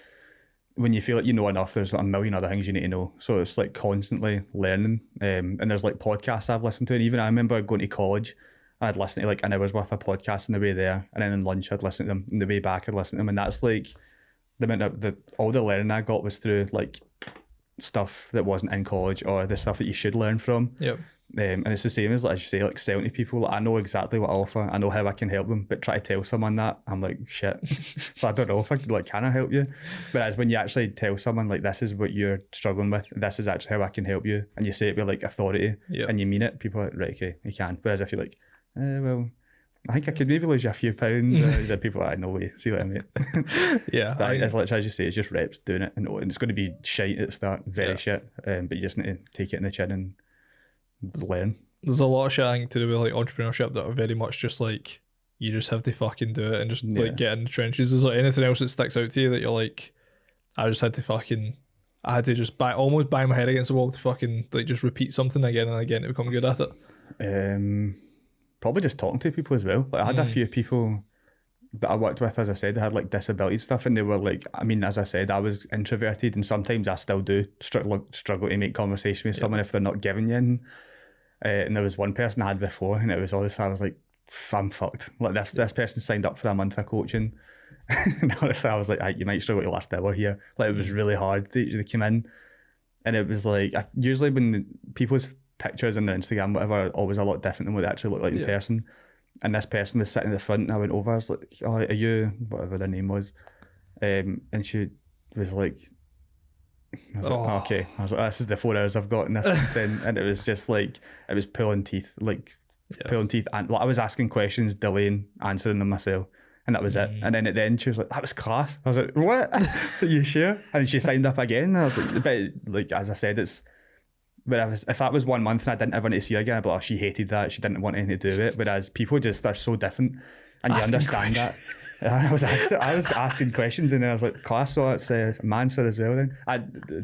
when you feel like you know enough, there's a million other things you need to know. So it's like constantly learning. And there's like podcasts I've listened to. And even I remember going to college and I'd listen to like an hour's worth of podcasts on the way there. And then in lunch, I'd listen to them. On the way back, I'd listen to them. And that's like all the learning I got was through like stuff that wasn't in college or the stuff that you should learn from. Yep. And it's the same as, like, as you say, like selling to people. Like, I know exactly what I offer. I know how I can help them, but try to tell someone that, I'm like, shit. So I don't know if I could, like, can I help you? Whereas when you actually tell someone, like, this is what you're struggling with, this is actually how I can help you, and you say it with like authority, and you mean it, people are like, right, okay, you can. Whereas if you're like, well, I think I could maybe lose you a few pounds, then people are like, no way, see what I mean? It's literally, as you say, it's just reps doing it, and it's going to be shite at the start, very shit, but you just need to take it in the chin and learn. There's a lot of shit I think to do with like entrepreneurship that are very much just like, you just have to fucking do it and just like get in the trenches. There's like anything else that sticks out to you that you're like, I had to just almost bang my head against the wall to fucking like just repeat something again and again to become good at it. Probably just talking to people as well. Like I had a few people that I worked with, as I said, they had like disability stuff, and they were like, I mean, as I said, I was introverted, and sometimes I still do struggle to make conversation with someone if they're not giving you anything. And there was one person I had before, and it was honestly, I was like, I'm fucked. Like this person signed up for a month of coaching. And honestly, I was like, you might struggle to last hour here. Like it was really hard. They came in, and it was like, usually when people's pictures on their Instagram, whatever, are always a lot different than what they actually look like in person. And this person was sitting in the front, and I went over, I was like, oh, are you, whatever their name was. And she was like, I was like, oh, okay. I was like, this is the 4 hours I've got in this thing. And it was just like, it was pulling teeth, pulling teeth. And I was asking questions, delaying, answering them myself. And that was it. And then at the end, she was like, that was class. I was like, what? Are you sure? And she signed up again. And I was like, but like, as I said, Whereas if that was 1 month and I didn't ever want to see her again, I'd be like, oh, she hated that, she didn't want anything to do with it. Whereas people just are so different, and you understand that. I was asking questions, and then I was like, class, so it's a Mansour as well then.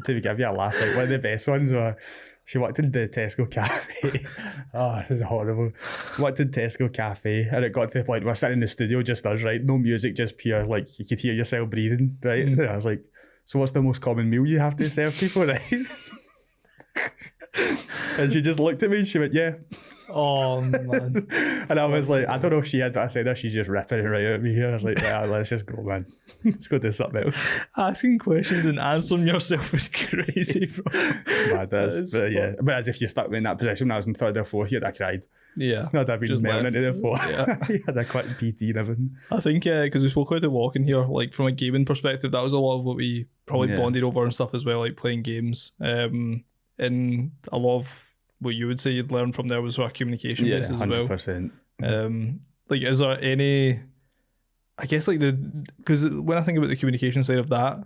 To give you a laugh, like one of the best ones were, she worked in the Tesco cafe. Oh, this is horrible. Worked in Tesco cafe, and it got to the point where we're sitting in the studio, just us, right? No music, just pure, like, you could hear yourself breathing, right? And I was like, so what's the most common meal you have to serve people, right? And she just looked at me and she went, yeah. Oh, man. And I was like, I don't know if she had what I said, or she's just ripping it right at me here. I was like, yeah, let's just go, man. Let's go do something else. Asking questions and answering yourself is crazy, bro. Mad, but yeah. But as if you stuck me in that position when I was in third or fourth year, I'd cried. Yeah. I'd have been melting into the floor. Yeah. He had a quick PT and everything. I think, because we spoke about the walking here, like from a gaming perspective, that was a lot of what we probably bonded over and stuff as well, like playing games. And a lot of what you would say you'd learn from there was sort of communication basis as well. 100%. Like, is there any, I guess, like because when I think about the communication side of that,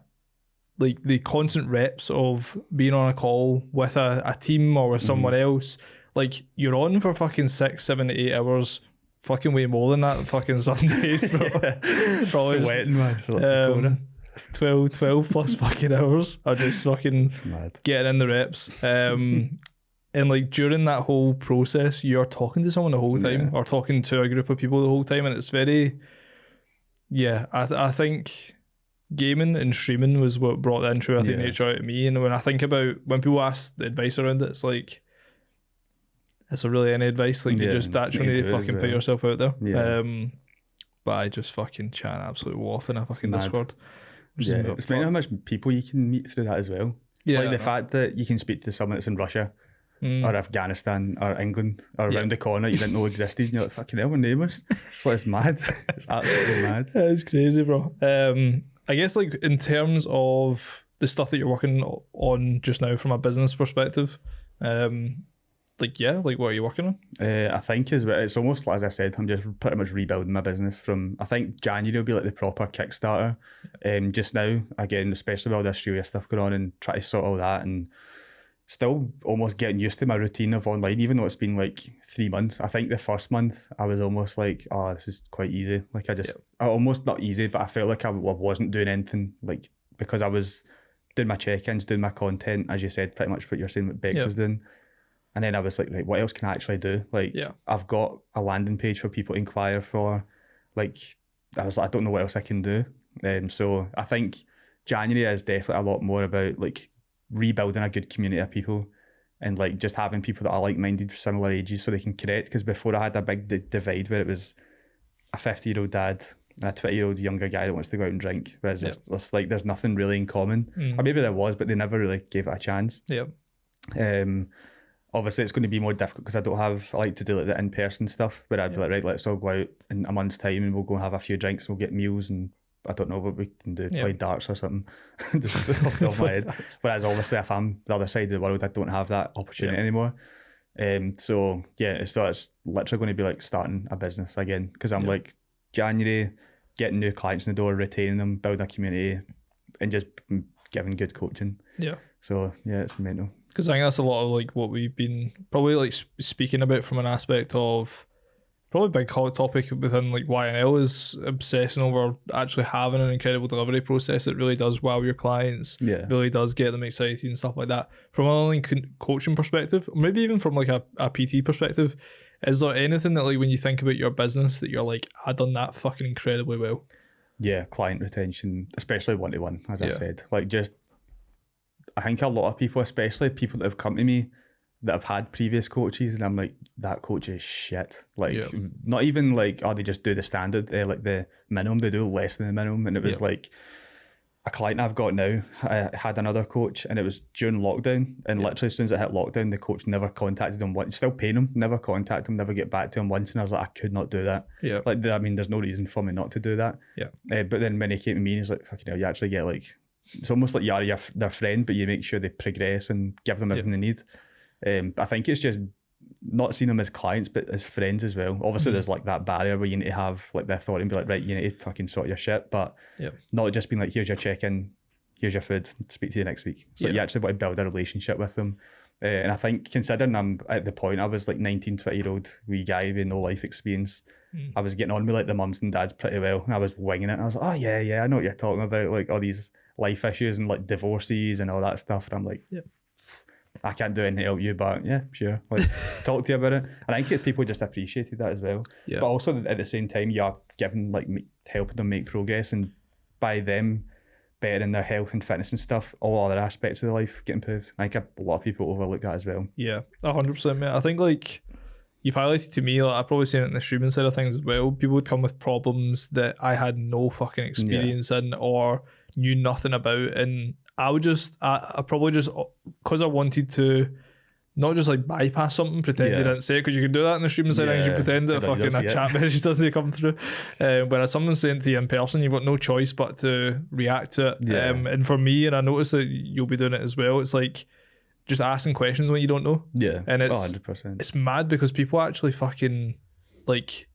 like the constant reps of being on a call with a team or with someone else, like you're on for fucking 6, 7, 8 hours, fucking way more than that fucking some days, bro. Probably sweating, man. 12 plus fucking hours are just fucking getting in the reps. And like during that whole process, you're talking to someone the whole time, or talking to a group of people the whole time, and it's very, I think gaming and streaming was what brought the intro, I think, nature out of me. And when I think about, when people ask the advice around it, it's like, is there really any advice? Like, you just naturally fucking put yourself out there. But I just fucking chat absolute waff in a fucking Discord. It's funny how much people you can meet through that as well. Like the fact that you can speak to someone that's in Russia or Afghanistan or England or around the corner you didn't know existed, and you're like, fucking hell, we're neighbours. It's like, it's mad. It's absolutely mad. It's crazy, bro. I guess, like, in terms of the stuff that you're working on just now from a business perspective, like, what are you working on? I think it's almost, as I said, I'm just pretty much rebuilding my business from, I think January will be like the proper Kickstarter. Just now, again, especially with all the Australia stuff going on, and try to sort all that, and still almost getting used to my routine of online, even though it's been like 3 months. I think the first month I was almost like, oh, this is quite easy. Like I almost not easy, but I felt like I wasn't doing anything, like, because I was doing my check-ins, doing my content, as you said, pretty much what you're saying, what Bex was doing. And then I was like, right, what else can I actually do? Like, I've got a landing page for people to inquire for. Like, I was like, I don't know what else I can do. So I think January is definitely a lot more about like rebuilding a good community of people, and like just having people that are like-minded, similar ages, so they can connect. Because before I had a big divide where it was a 50-year-old dad and a 20-year-old younger guy that wants to go out and drink. Whereas it's like there's nothing really in common. Or maybe there was, but they never really gave it a chance. Obviously it's going to be more difficult because I like to do like the in-person stuff where I'd be like, right, let's all go out in a month's time and we'll go and have a few drinks, we'll get meals, and I don't know what we can do, play darts or something. Just off the top of my head. Whereas obviously if I'm the other side of the world, I don't have that opportunity anymore. So it's literally going to be like starting a business again, because I'm like January, getting new clients in the door, retaining them, build a community, and just giving good coaching. So it's mental. Because I think that's a lot of like what we've been probably like speaking about from an aspect of probably a big hot topic within like YNL is obsessing over actually having an incredible delivery process that really does wow your clients, really does get them excited and stuff like that. From an online coaching perspective, or maybe even from like a PT perspective, is there anything that like when you think about your business that you're like, I done that fucking incredibly well? Yeah, client retention, especially one-to-one, as I said. Like just, I think a lot of people, especially people that have come to me that have had previous coaches, and I'm like, that coach is shit. Like, not even like, oh, they just do the standard, like the minimum, they do less than the minimum. And it was like, a client I've got now, I had another coach, and it was during lockdown, and literally as soon as it hit lockdown, the coach never contacted him once, still paying him, never contact him, never get back to him once. And I was like, I could not do that. Like, I mean, there's no reason for me not to do that. But then when he came to me, he's like, fucking hell, you actually get like, it's almost like you are their friend, but you make sure they progress and give them everything they need. I think it's just not seeing them as clients, but as friends as well. Obviously, there's like that barrier where you need to have like the authority and be like, right, you need to fucking sort your shit, but not just being like, here's your check-in, here's your food, speak to you next week. So you actually want to build a relationship with them. And I think considering I'm at the point, I was like 19, 20-year-old wee guy with no life experience. I was getting on with like the mums and dads pretty well, and I was winging it. And I was like, oh yeah, I know what you're talking about, like all these life issues and like divorces and all that stuff. And I'm like, I can't do anything to help you, but yeah, sure. Like, talk to you about it. And I think people just appreciated that as well. Yeah. But also at the same time, you're giving, like, helping them make progress, and by them bettering their health and fitness and stuff, all other aspects of their life get improved. I think a lot of people overlook that as well. Yeah, 100%, mate. I think, like, you've highlighted to me, like, I've probably seen it in the streaming side of things as well. People would come with problems that I had no fucking experience in or knew nothing about, and I probably just, because I wanted to not just like bypass something, pretend they didn't say it, because you can do that in the streaming side, you pretend that a chat message doesn't come through. Whereas someone's saying to you in person, you've got no choice but to react to it. And for me, and I notice that you'll be doing it as well, it's like just asking questions when you don't know. Yeah, and it's 100%. It's mad because people actually fucking like.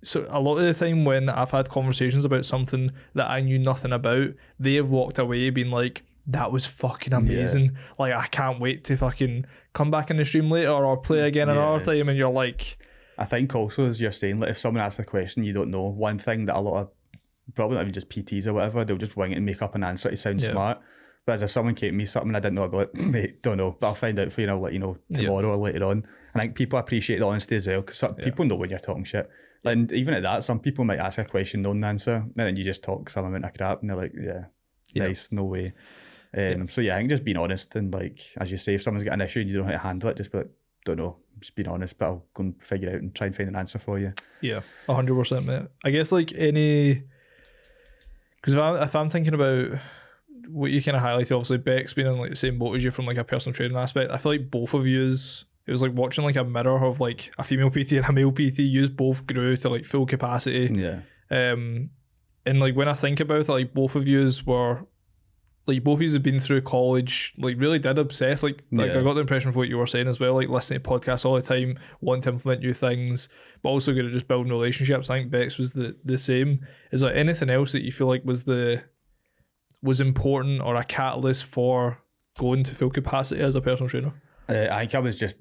So a lot of the time when I've had conversations about something that I knew nothing about, they have walked away being like, that was fucking amazing. Like, I can't wait to fucking come back in the stream later or play again another time. And you're like... I think also, as you're saying, like, if someone asks a question you don't know, one thing that a lot of, probably not even just PTs or whatever, they'll just wing it and make up an answer to sound smart. Whereas if someone came to me something I didn't know, I'd be like, mate, don't know, but I'll find out for you and I'll let you know tomorrow or later on. I think people appreciate the honesty as well, because people know when you're talking shit. And even at that, some people might ask a question, knowing the answer, and then you just talk some amount of crap, and they're like, nice, no way. So yeah, I think just being honest, and like, as you say, if someone's got an issue and you don't know how to handle it, just be like, don't know, just being honest, but I'll go and figure it out and try and find an answer for you. Yeah, 100%, mate. I guess like any, because if I'm thinking about what you kind of highlighted, obviously Beck's been in like the same boat as you from like a personal training aspect. I feel like both of yous, it was like watching like a mirror of like a female PT and a male PT. Yous both grew to like full capacity. Yeah. And like when I think about it, like both of yous were, like both of you have been through college, like really did obsess. Like I got the impression of what you were saying as well, like listening to podcasts all the time, wanting to implement new things, but also good at just building relationships. I think Bex was the same. Is there anything else that you feel like was important or a catalyst for going to full capacity as a personal trainer? I think I was just,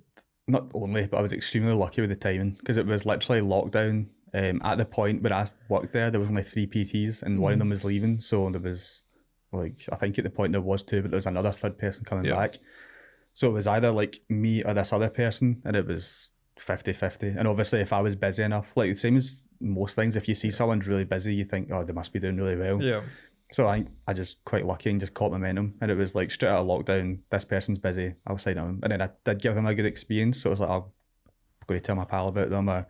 not only, but I was extremely lucky with the timing, because it was literally lockdown. At the point where I worked there was only 3 PTs and one of them was leaving. So there was, like, I think at the point there was 2, but there was another third person coming back. So it was either like me or this other person, and it was 50-50. And obviously if I was busy enough, like the same as most things, if you see someone's really busy, you think, oh, they must be doing really well. Yeah. So I just quite lucky and just caught momentum, and it was like straight out of lockdown, this person's busy, I'll sign on. And then I did give them a good experience, so it was like, I'll go to tell my pal about them or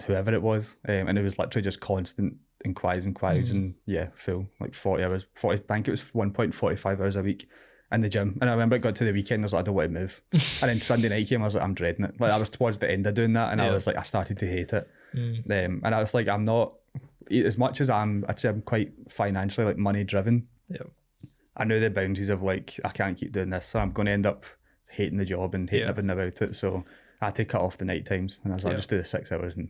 whoever it was. And it was literally just constant inquiries and full, like 40 hours, I think it was 1.45 hours a week in the gym. And I remember it got to the weekend, I was like, I don't want to move. And then Sunday night came, I was like, I'm dreading it. Like I was towards the end of doing that, and I was like, I started to hate it. And I was like, I'm not, as much as I'd say I'm quite financially like money driven. Yeah. I knew the boundaries of like, I can't keep doing this, so I'm going to end up hating the job and hating everything about it. So I had to cut off the night times, and I was like, I'll just do the 6 hours. And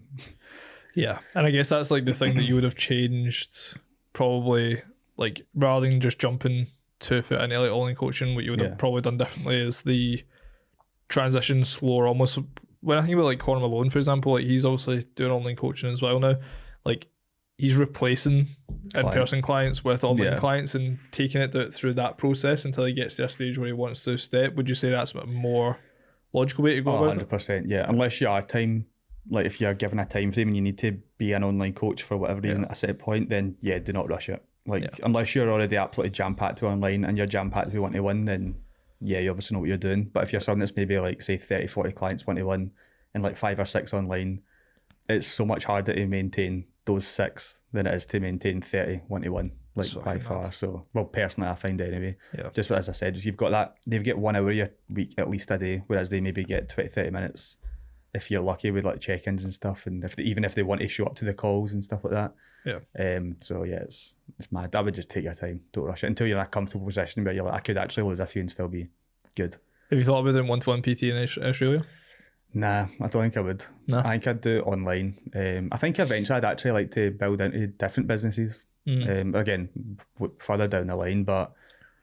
yeah, and I guess that's like the thing that you would have changed, probably, like rather than just jumping 2 foot into like online coaching, what you would have probably done differently is the transition slower. Almost when I think about like Conor Malone, for example, like he's obviously doing online coaching as well now. Like he's replacing in-person clients with online clients and taking it through that process until he gets to a stage where he wants to step. Would you say that's a more logical way to go about it? 100%, yeah. Unless you are time, like if you're given a time frame and you need to be an online coach for whatever reason at a set point, then do not rush it. Like unless you're already absolutely jam-packed to online and you're jam-packed to one-to-one, then you obviously know what you're doing. But if you're someone that's maybe like say 30-40 clients one-to-one and like 5 or 6 online, it's so much harder to maintain those 6 than it is to maintain 30 one-to-one, like so by far. So, well, personally, I find anyway. Yeah. Just as I said, you've got that, they've got 1 hour a week at least a day, whereas they maybe get 20-30 minutes if you're lucky with like check-ins and stuff, and even if they want to show up to the calls and stuff like that. Yeah. So yeah, it's mad. I would just take your time, don't rush it until you're in a comfortable position where you're like, I could actually lose a few and still be good. Have you thought about doing 1-to-1 PT in Australia? Nah, I don't think I would. No. I think I'd do it online. I think eventually I'd actually like to build into different businesses. Again, further down the line, but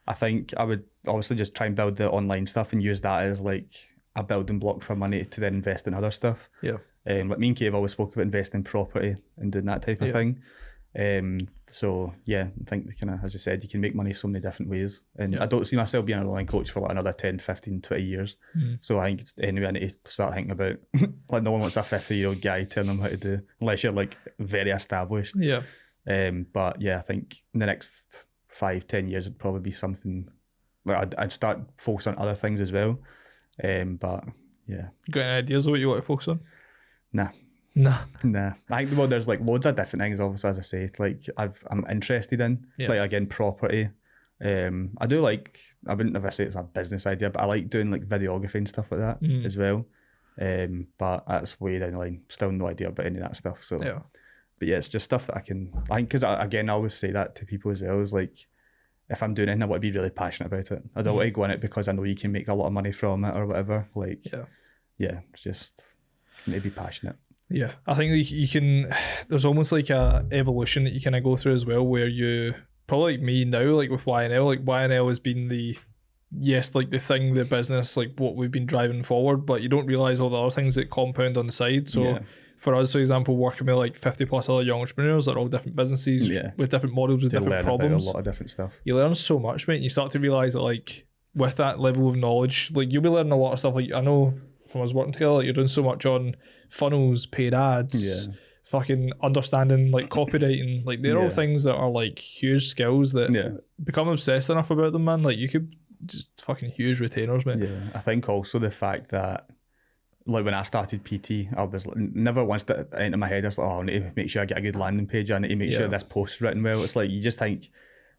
I think I would obviously just try and build the online stuff and use that as like a building block for money to then invest in other stuff. Yeah. Like me and Kate have always spoke about investing in property and doing that type of thing. So yeah, I think kind of, as I said, you can make money so many different ways. And I don't see myself being an online coach for like another 10, 15, 20 years. So I think anyway, I need to start thinking about like no one wants a 50-year-old guy telling them how to do, unless you're like very established. Yeah. But yeah, I think in the next 5, 10 years it'd probably be something like I'd start focusing on other things as well. But yeah. Got any ideas of what you want to focus on? Nah. I think there's like loads of different things, obviously, as I say, like I'm interested in, like again, property. I do like, I wouldn't ever say it's a business idea, but I like doing like videography and stuff like that as well. But that's way down the line. Still no idea about any of that stuff. So but yeah, it's just stuff that I think, because again, I always say that to people as well, is like, if I'm doing anything, I want to be really passionate about it. I don't want to go in it because I know you can make a lot of money from it or whatever. Like, it's just, you need to be passionate. Yeah, I think you can, there's almost like a evolution that you kind of go through as well, where you, probably like me now, like with YNL, like YNL has been the, yes, like the thing, the business, like what we've been driving forward, but you don't realise all the other things that compound on the side. So for us, for example, working with like 50 plus other young entrepreneurs that are all different businesses with different models, with different problems. A lot of different stuff. You learn so much, mate, and you start to realise that like with that level of knowledge, like you'll be learning a lot of stuff. Like I know from us working together, like you're doing so much on funnels, paid ads, fucking understanding like copywriting. Like they're all things that are like huge skills that become obsessed enough about them, man. Like you could just fucking huge retainers, mate. Yeah, I think also the fact that like when I started PT, I was like, never once that into my head I was like, oh, I need to make sure I get a good landing page, I need to make sure this post's written well. It's like you just think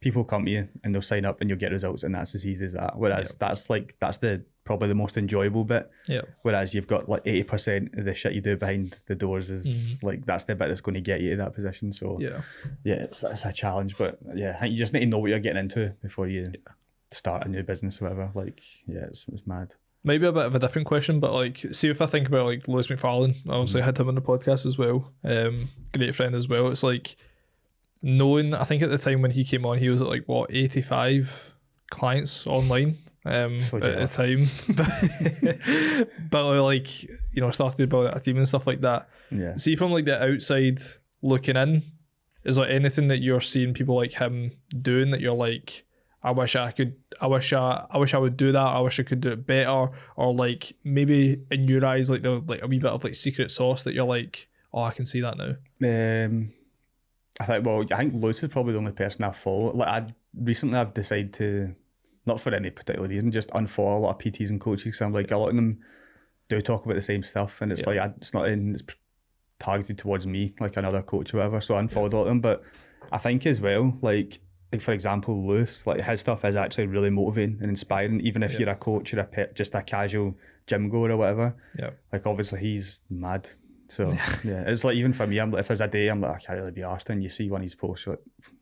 people come to you and they'll sign up and you'll get results, and that's as easy as that. Whereas that's the probably the most enjoyable bit. Whereas you've got like 80% of the shit you do behind the doors is like that's the bit that's going to get you to that position. So it's a challenge, but I think you just need to know what you're getting into before you start a new business or whatever. Like it's mad. Maybe a bit of a different question, but like, see if I think about like Lewis McFarlane, I obviously had him on the podcast as well, great friend as well. It's like knowing, I think at the time when he came on, he was at like what 85 clients online at the time, but like, you know, started to build a team and stuff like that. See from like the outside looking in, is there anything that you're seeing people like him doing that you're like, I wish I would do that, I wish I could do it better, or like maybe in your eyes like the like a wee bit of like secret sauce that you're like, oh, I can see that now? I think Lewis is probably the only person I follow. Like I've decided to, not for any particular reason, just unfollow a lot of PTs and coaches, because I'm like, a lot of them do talk about the same stuff, and it's like it's not in, it's targeted towards me, like another coach or whatever, so I unfollowed all of them. But I think as well, like for example, Lewis, like his stuff is actually really motivating and inspiring, even if you're a coach or just a casual gym goer or whatever. Like obviously he's mad. So it's like, even for me, I'm like, if there's a day I'm like, I can't really be arsed, and you see one of his posts, like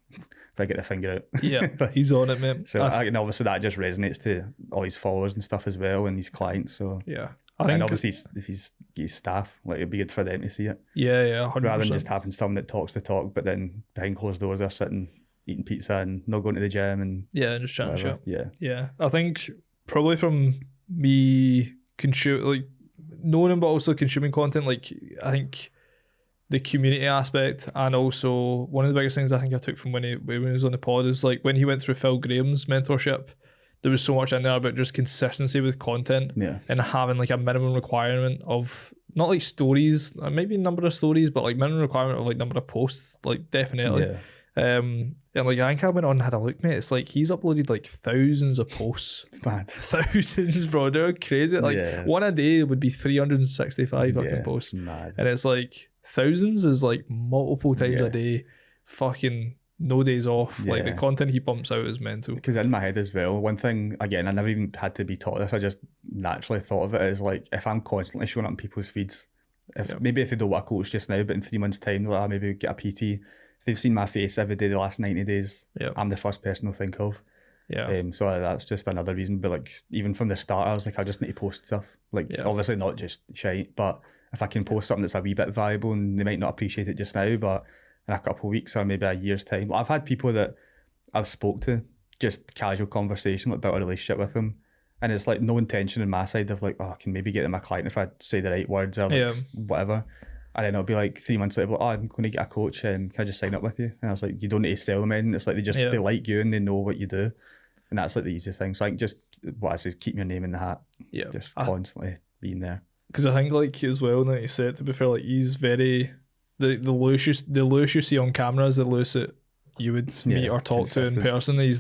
if I get the finger out. He's on it, mate. So and obviously that just resonates to all his followers and stuff as well, and his clients. So and obviously if he's his staff, like it'd be good for them to see it. 100%. Rather than just having someone that talks the talk, but then behind closed doors they're sitting eating pizza and not going to the gym and just chatting shit. I think probably from me like knowing him but also consuming content, like I think the community aspect, and also one of the biggest things I think I took from when he was on the pod is like when he went through Phil Graham's mentorship, there was so much in there about just consistency with content and having like a minimum requirement of not like stories, maybe number of stories, but like minimum requirement of like number of posts, like definitely. And like I think I went on and had a look, mate. It's like he's uploaded like thousands of posts. It's mad. Thousands, bro. They're crazy. Like one a day would be 365 fucking posts. Mad. And it's like thousands is like multiple times a day. Fucking no days off. Like the content he pumps out is mental. Because in my head as well, one thing, again, I never even had to be taught this, I just naturally thought of it as like, if I'm constantly showing up in people's feeds, maybe if they don't want a coach just now, but in 3 months time they'll maybe get a PT, if they've seen my face every day the last 90 days, I'm the first person they'll think of. So that's just another reason. But like, even from the start, I was like, I just need to post stuff. Like, obviously not just shite, but if I can post something that's a wee bit valuable, and they might not appreciate it just now, but in a couple of weeks or maybe a year's time. I've had people that I've spoke to just casual conversation, like built a relationship with them. And it's like no intention on my side of like, oh, I can maybe get them a client if I say the right words or like whatever. And then it'll be like 3 months later, like, oh, I'm going to get a coach, can I just sign up with you? And I was like, you don't need to sell them in. It's like they like you and they know what you do. And that's like the easiest thing. So I think just what I say is keep your name in the hat. Yeah. Just constantly being there. Because I think like as well, now you said, to be fair, like he's very the Lewis you see on camera is the Lewis that you would meet or talk consistent. To in person. He's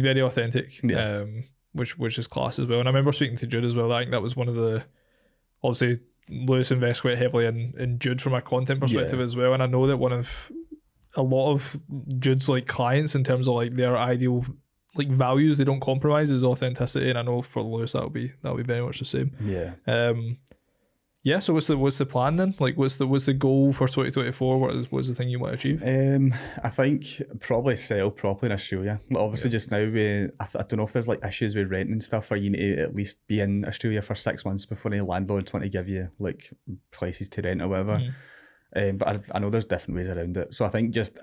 very authentic. Yeah. Which is class as well. And I remember speaking to Jude as well. I think that was one of the, obviously Lewis invests quite heavily in Jude from a content perspective as well. And I know that a lot of Jude's like clients in terms of like their ideal like values they don't compromise is authenticity, and I know for Lewis that'll be very much the same. So what's the plan then? Like what's the goal for 2024? What's the thing you want to achieve? I think probably sell properly in Australia. Like obviously just now I don't know if there's like issues with rent and stuff, or you need to at least be in Australia for 6 months before any landlords want to give you like places to rent or whatever. But I know there's different ways around it. So I think just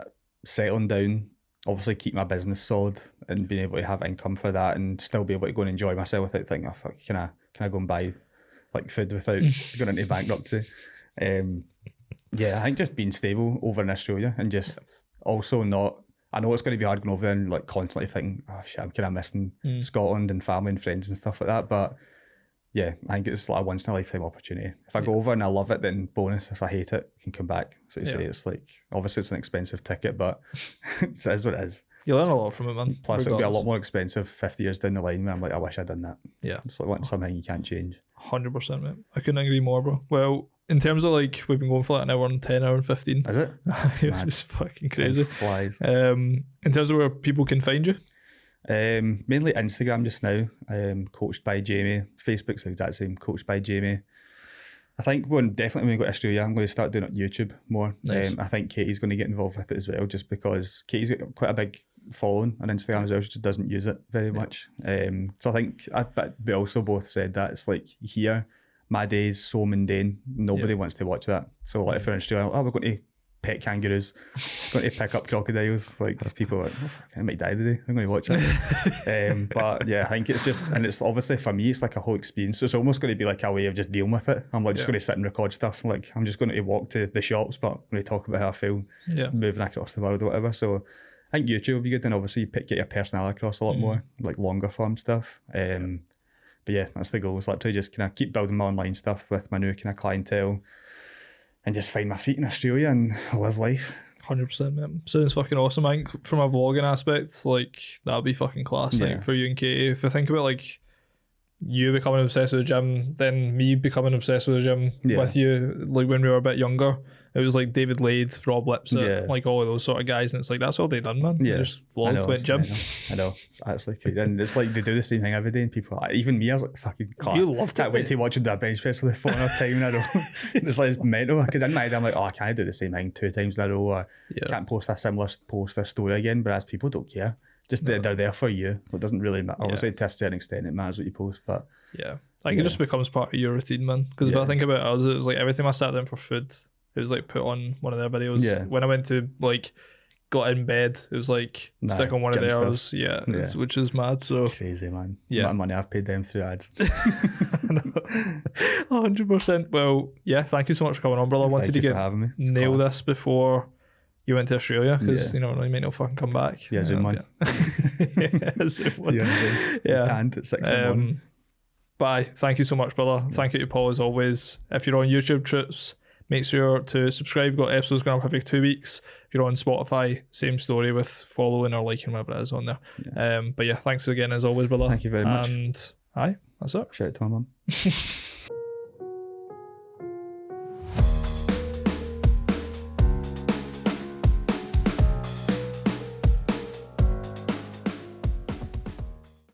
settling down, obviously keep my business solid and being able to have income for that and still be able to go and enjoy myself without thinking, oh fuck, can I go and buy like food without going into bankruptcy. I think just being stable over in Australia and just also not, I know it's going to be hard going over there and like constantly thinking, oh shit, I'm kind of missing Scotland and family and friends and stuff like that. But yeah, I think it's like a once in a lifetime opportunity. If I go over and I love it, then bonus. If I hate it, I can come back. So you say it's like, obviously it's an expensive ticket, but it is what it is. You learn a lot from it, man. Plus it'll be a lot more expensive 50 years down the line when I'm like, I wish I'd done that. Yeah. It's like something you can't change. 100%, mate. I couldn't agree more, bro. Well, in terms of like, we've been going for like an hour and 10, hour and 15. Is it? It's just fucking crazy. It flies. In terms of where people can find you? Mainly Instagram just now, coached by Jamie. Facebook's the exact same, coached by Jamie. I think definitely when we go to Australia, I'm going to start doing it on YouTube more. Nice. I think Katie's going to get involved with it as well, just because Katie's got quite a big following on Instagram as well. She just doesn't use it very much. So I think, but we also both said that it's like here, my day is so mundane. Nobody wants to watch that. So like if we're in Australia, we're going to pet kangaroos, going to pick up crocodiles. Like these people are like, oh, fuck, I might die today. I'm going to watch that. But yeah, I think it's just, and it's obviously for me, it's like a whole experience. So it's almost going to be like a way of just dealing with it. I'm like just going to sit and record stuff. Like I'm just going to walk to the shops, but I'm going to talk about how I feel moving across the world or whatever. So I think YouTube will be good, and obviously get your personality across a lot more, like longer form stuff. But yeah, that's the goal. It's literally just kind of keep building my online stuff with my new kind of clientele, and just find my feet in Australia and live life. 100%, man. Sounds fucking awesome. I think from a vlogging aspect, like that'll be fucking class. Like for you and Katie. If I think about like you becoming obsessed with the gym, then me becoming obsessed with the gym with you, like when we were a bit younger, it was like David Lade, Rob Lipsett, like all of those sort of guys, and it's like that's all they done, man. They just vlogged, went gym. I know. It's actually crazy. And it's like they do the same thing every day, and people, even me, I was like, fucking class. You loved it. Can't wait to watch them do a bench press for the 4 hour time in a row. It's like it's mental, because in my head I'm like, oh, I can't do the same thing 2 times in a row, or can't post a similar post or story again. But as people don't care. Just they're there for you. It doesn't really matter. Obviously, to a certain extent, it matters what you post, but I think it just becomes part of your routine, man. Because if I think about us, it was like every time I sat down for food, it was like put on one of their videos. When I went to like got in bed, it was like stick on one of theirs. Which is mad. So it's crazy, man. The amount of money I've paid them through ads. 100%. Well, thank you so much for coming on, brother. I wanted to nail this before you went to Australia, because you might not fucking come back. Zoom one. Zoom one. Canned at 6 a.m. Bye. Thank you so much, brother. Thank you to Paul as always. If you're on YouTube, trips, make sure to subscribe. We've got episodes going up every 2 weeks. If you're on Spotify, same story with following or liking, whatever it is on there. But thanks again as always, brother. Thank you very much. And that's it. Shout out to my mum.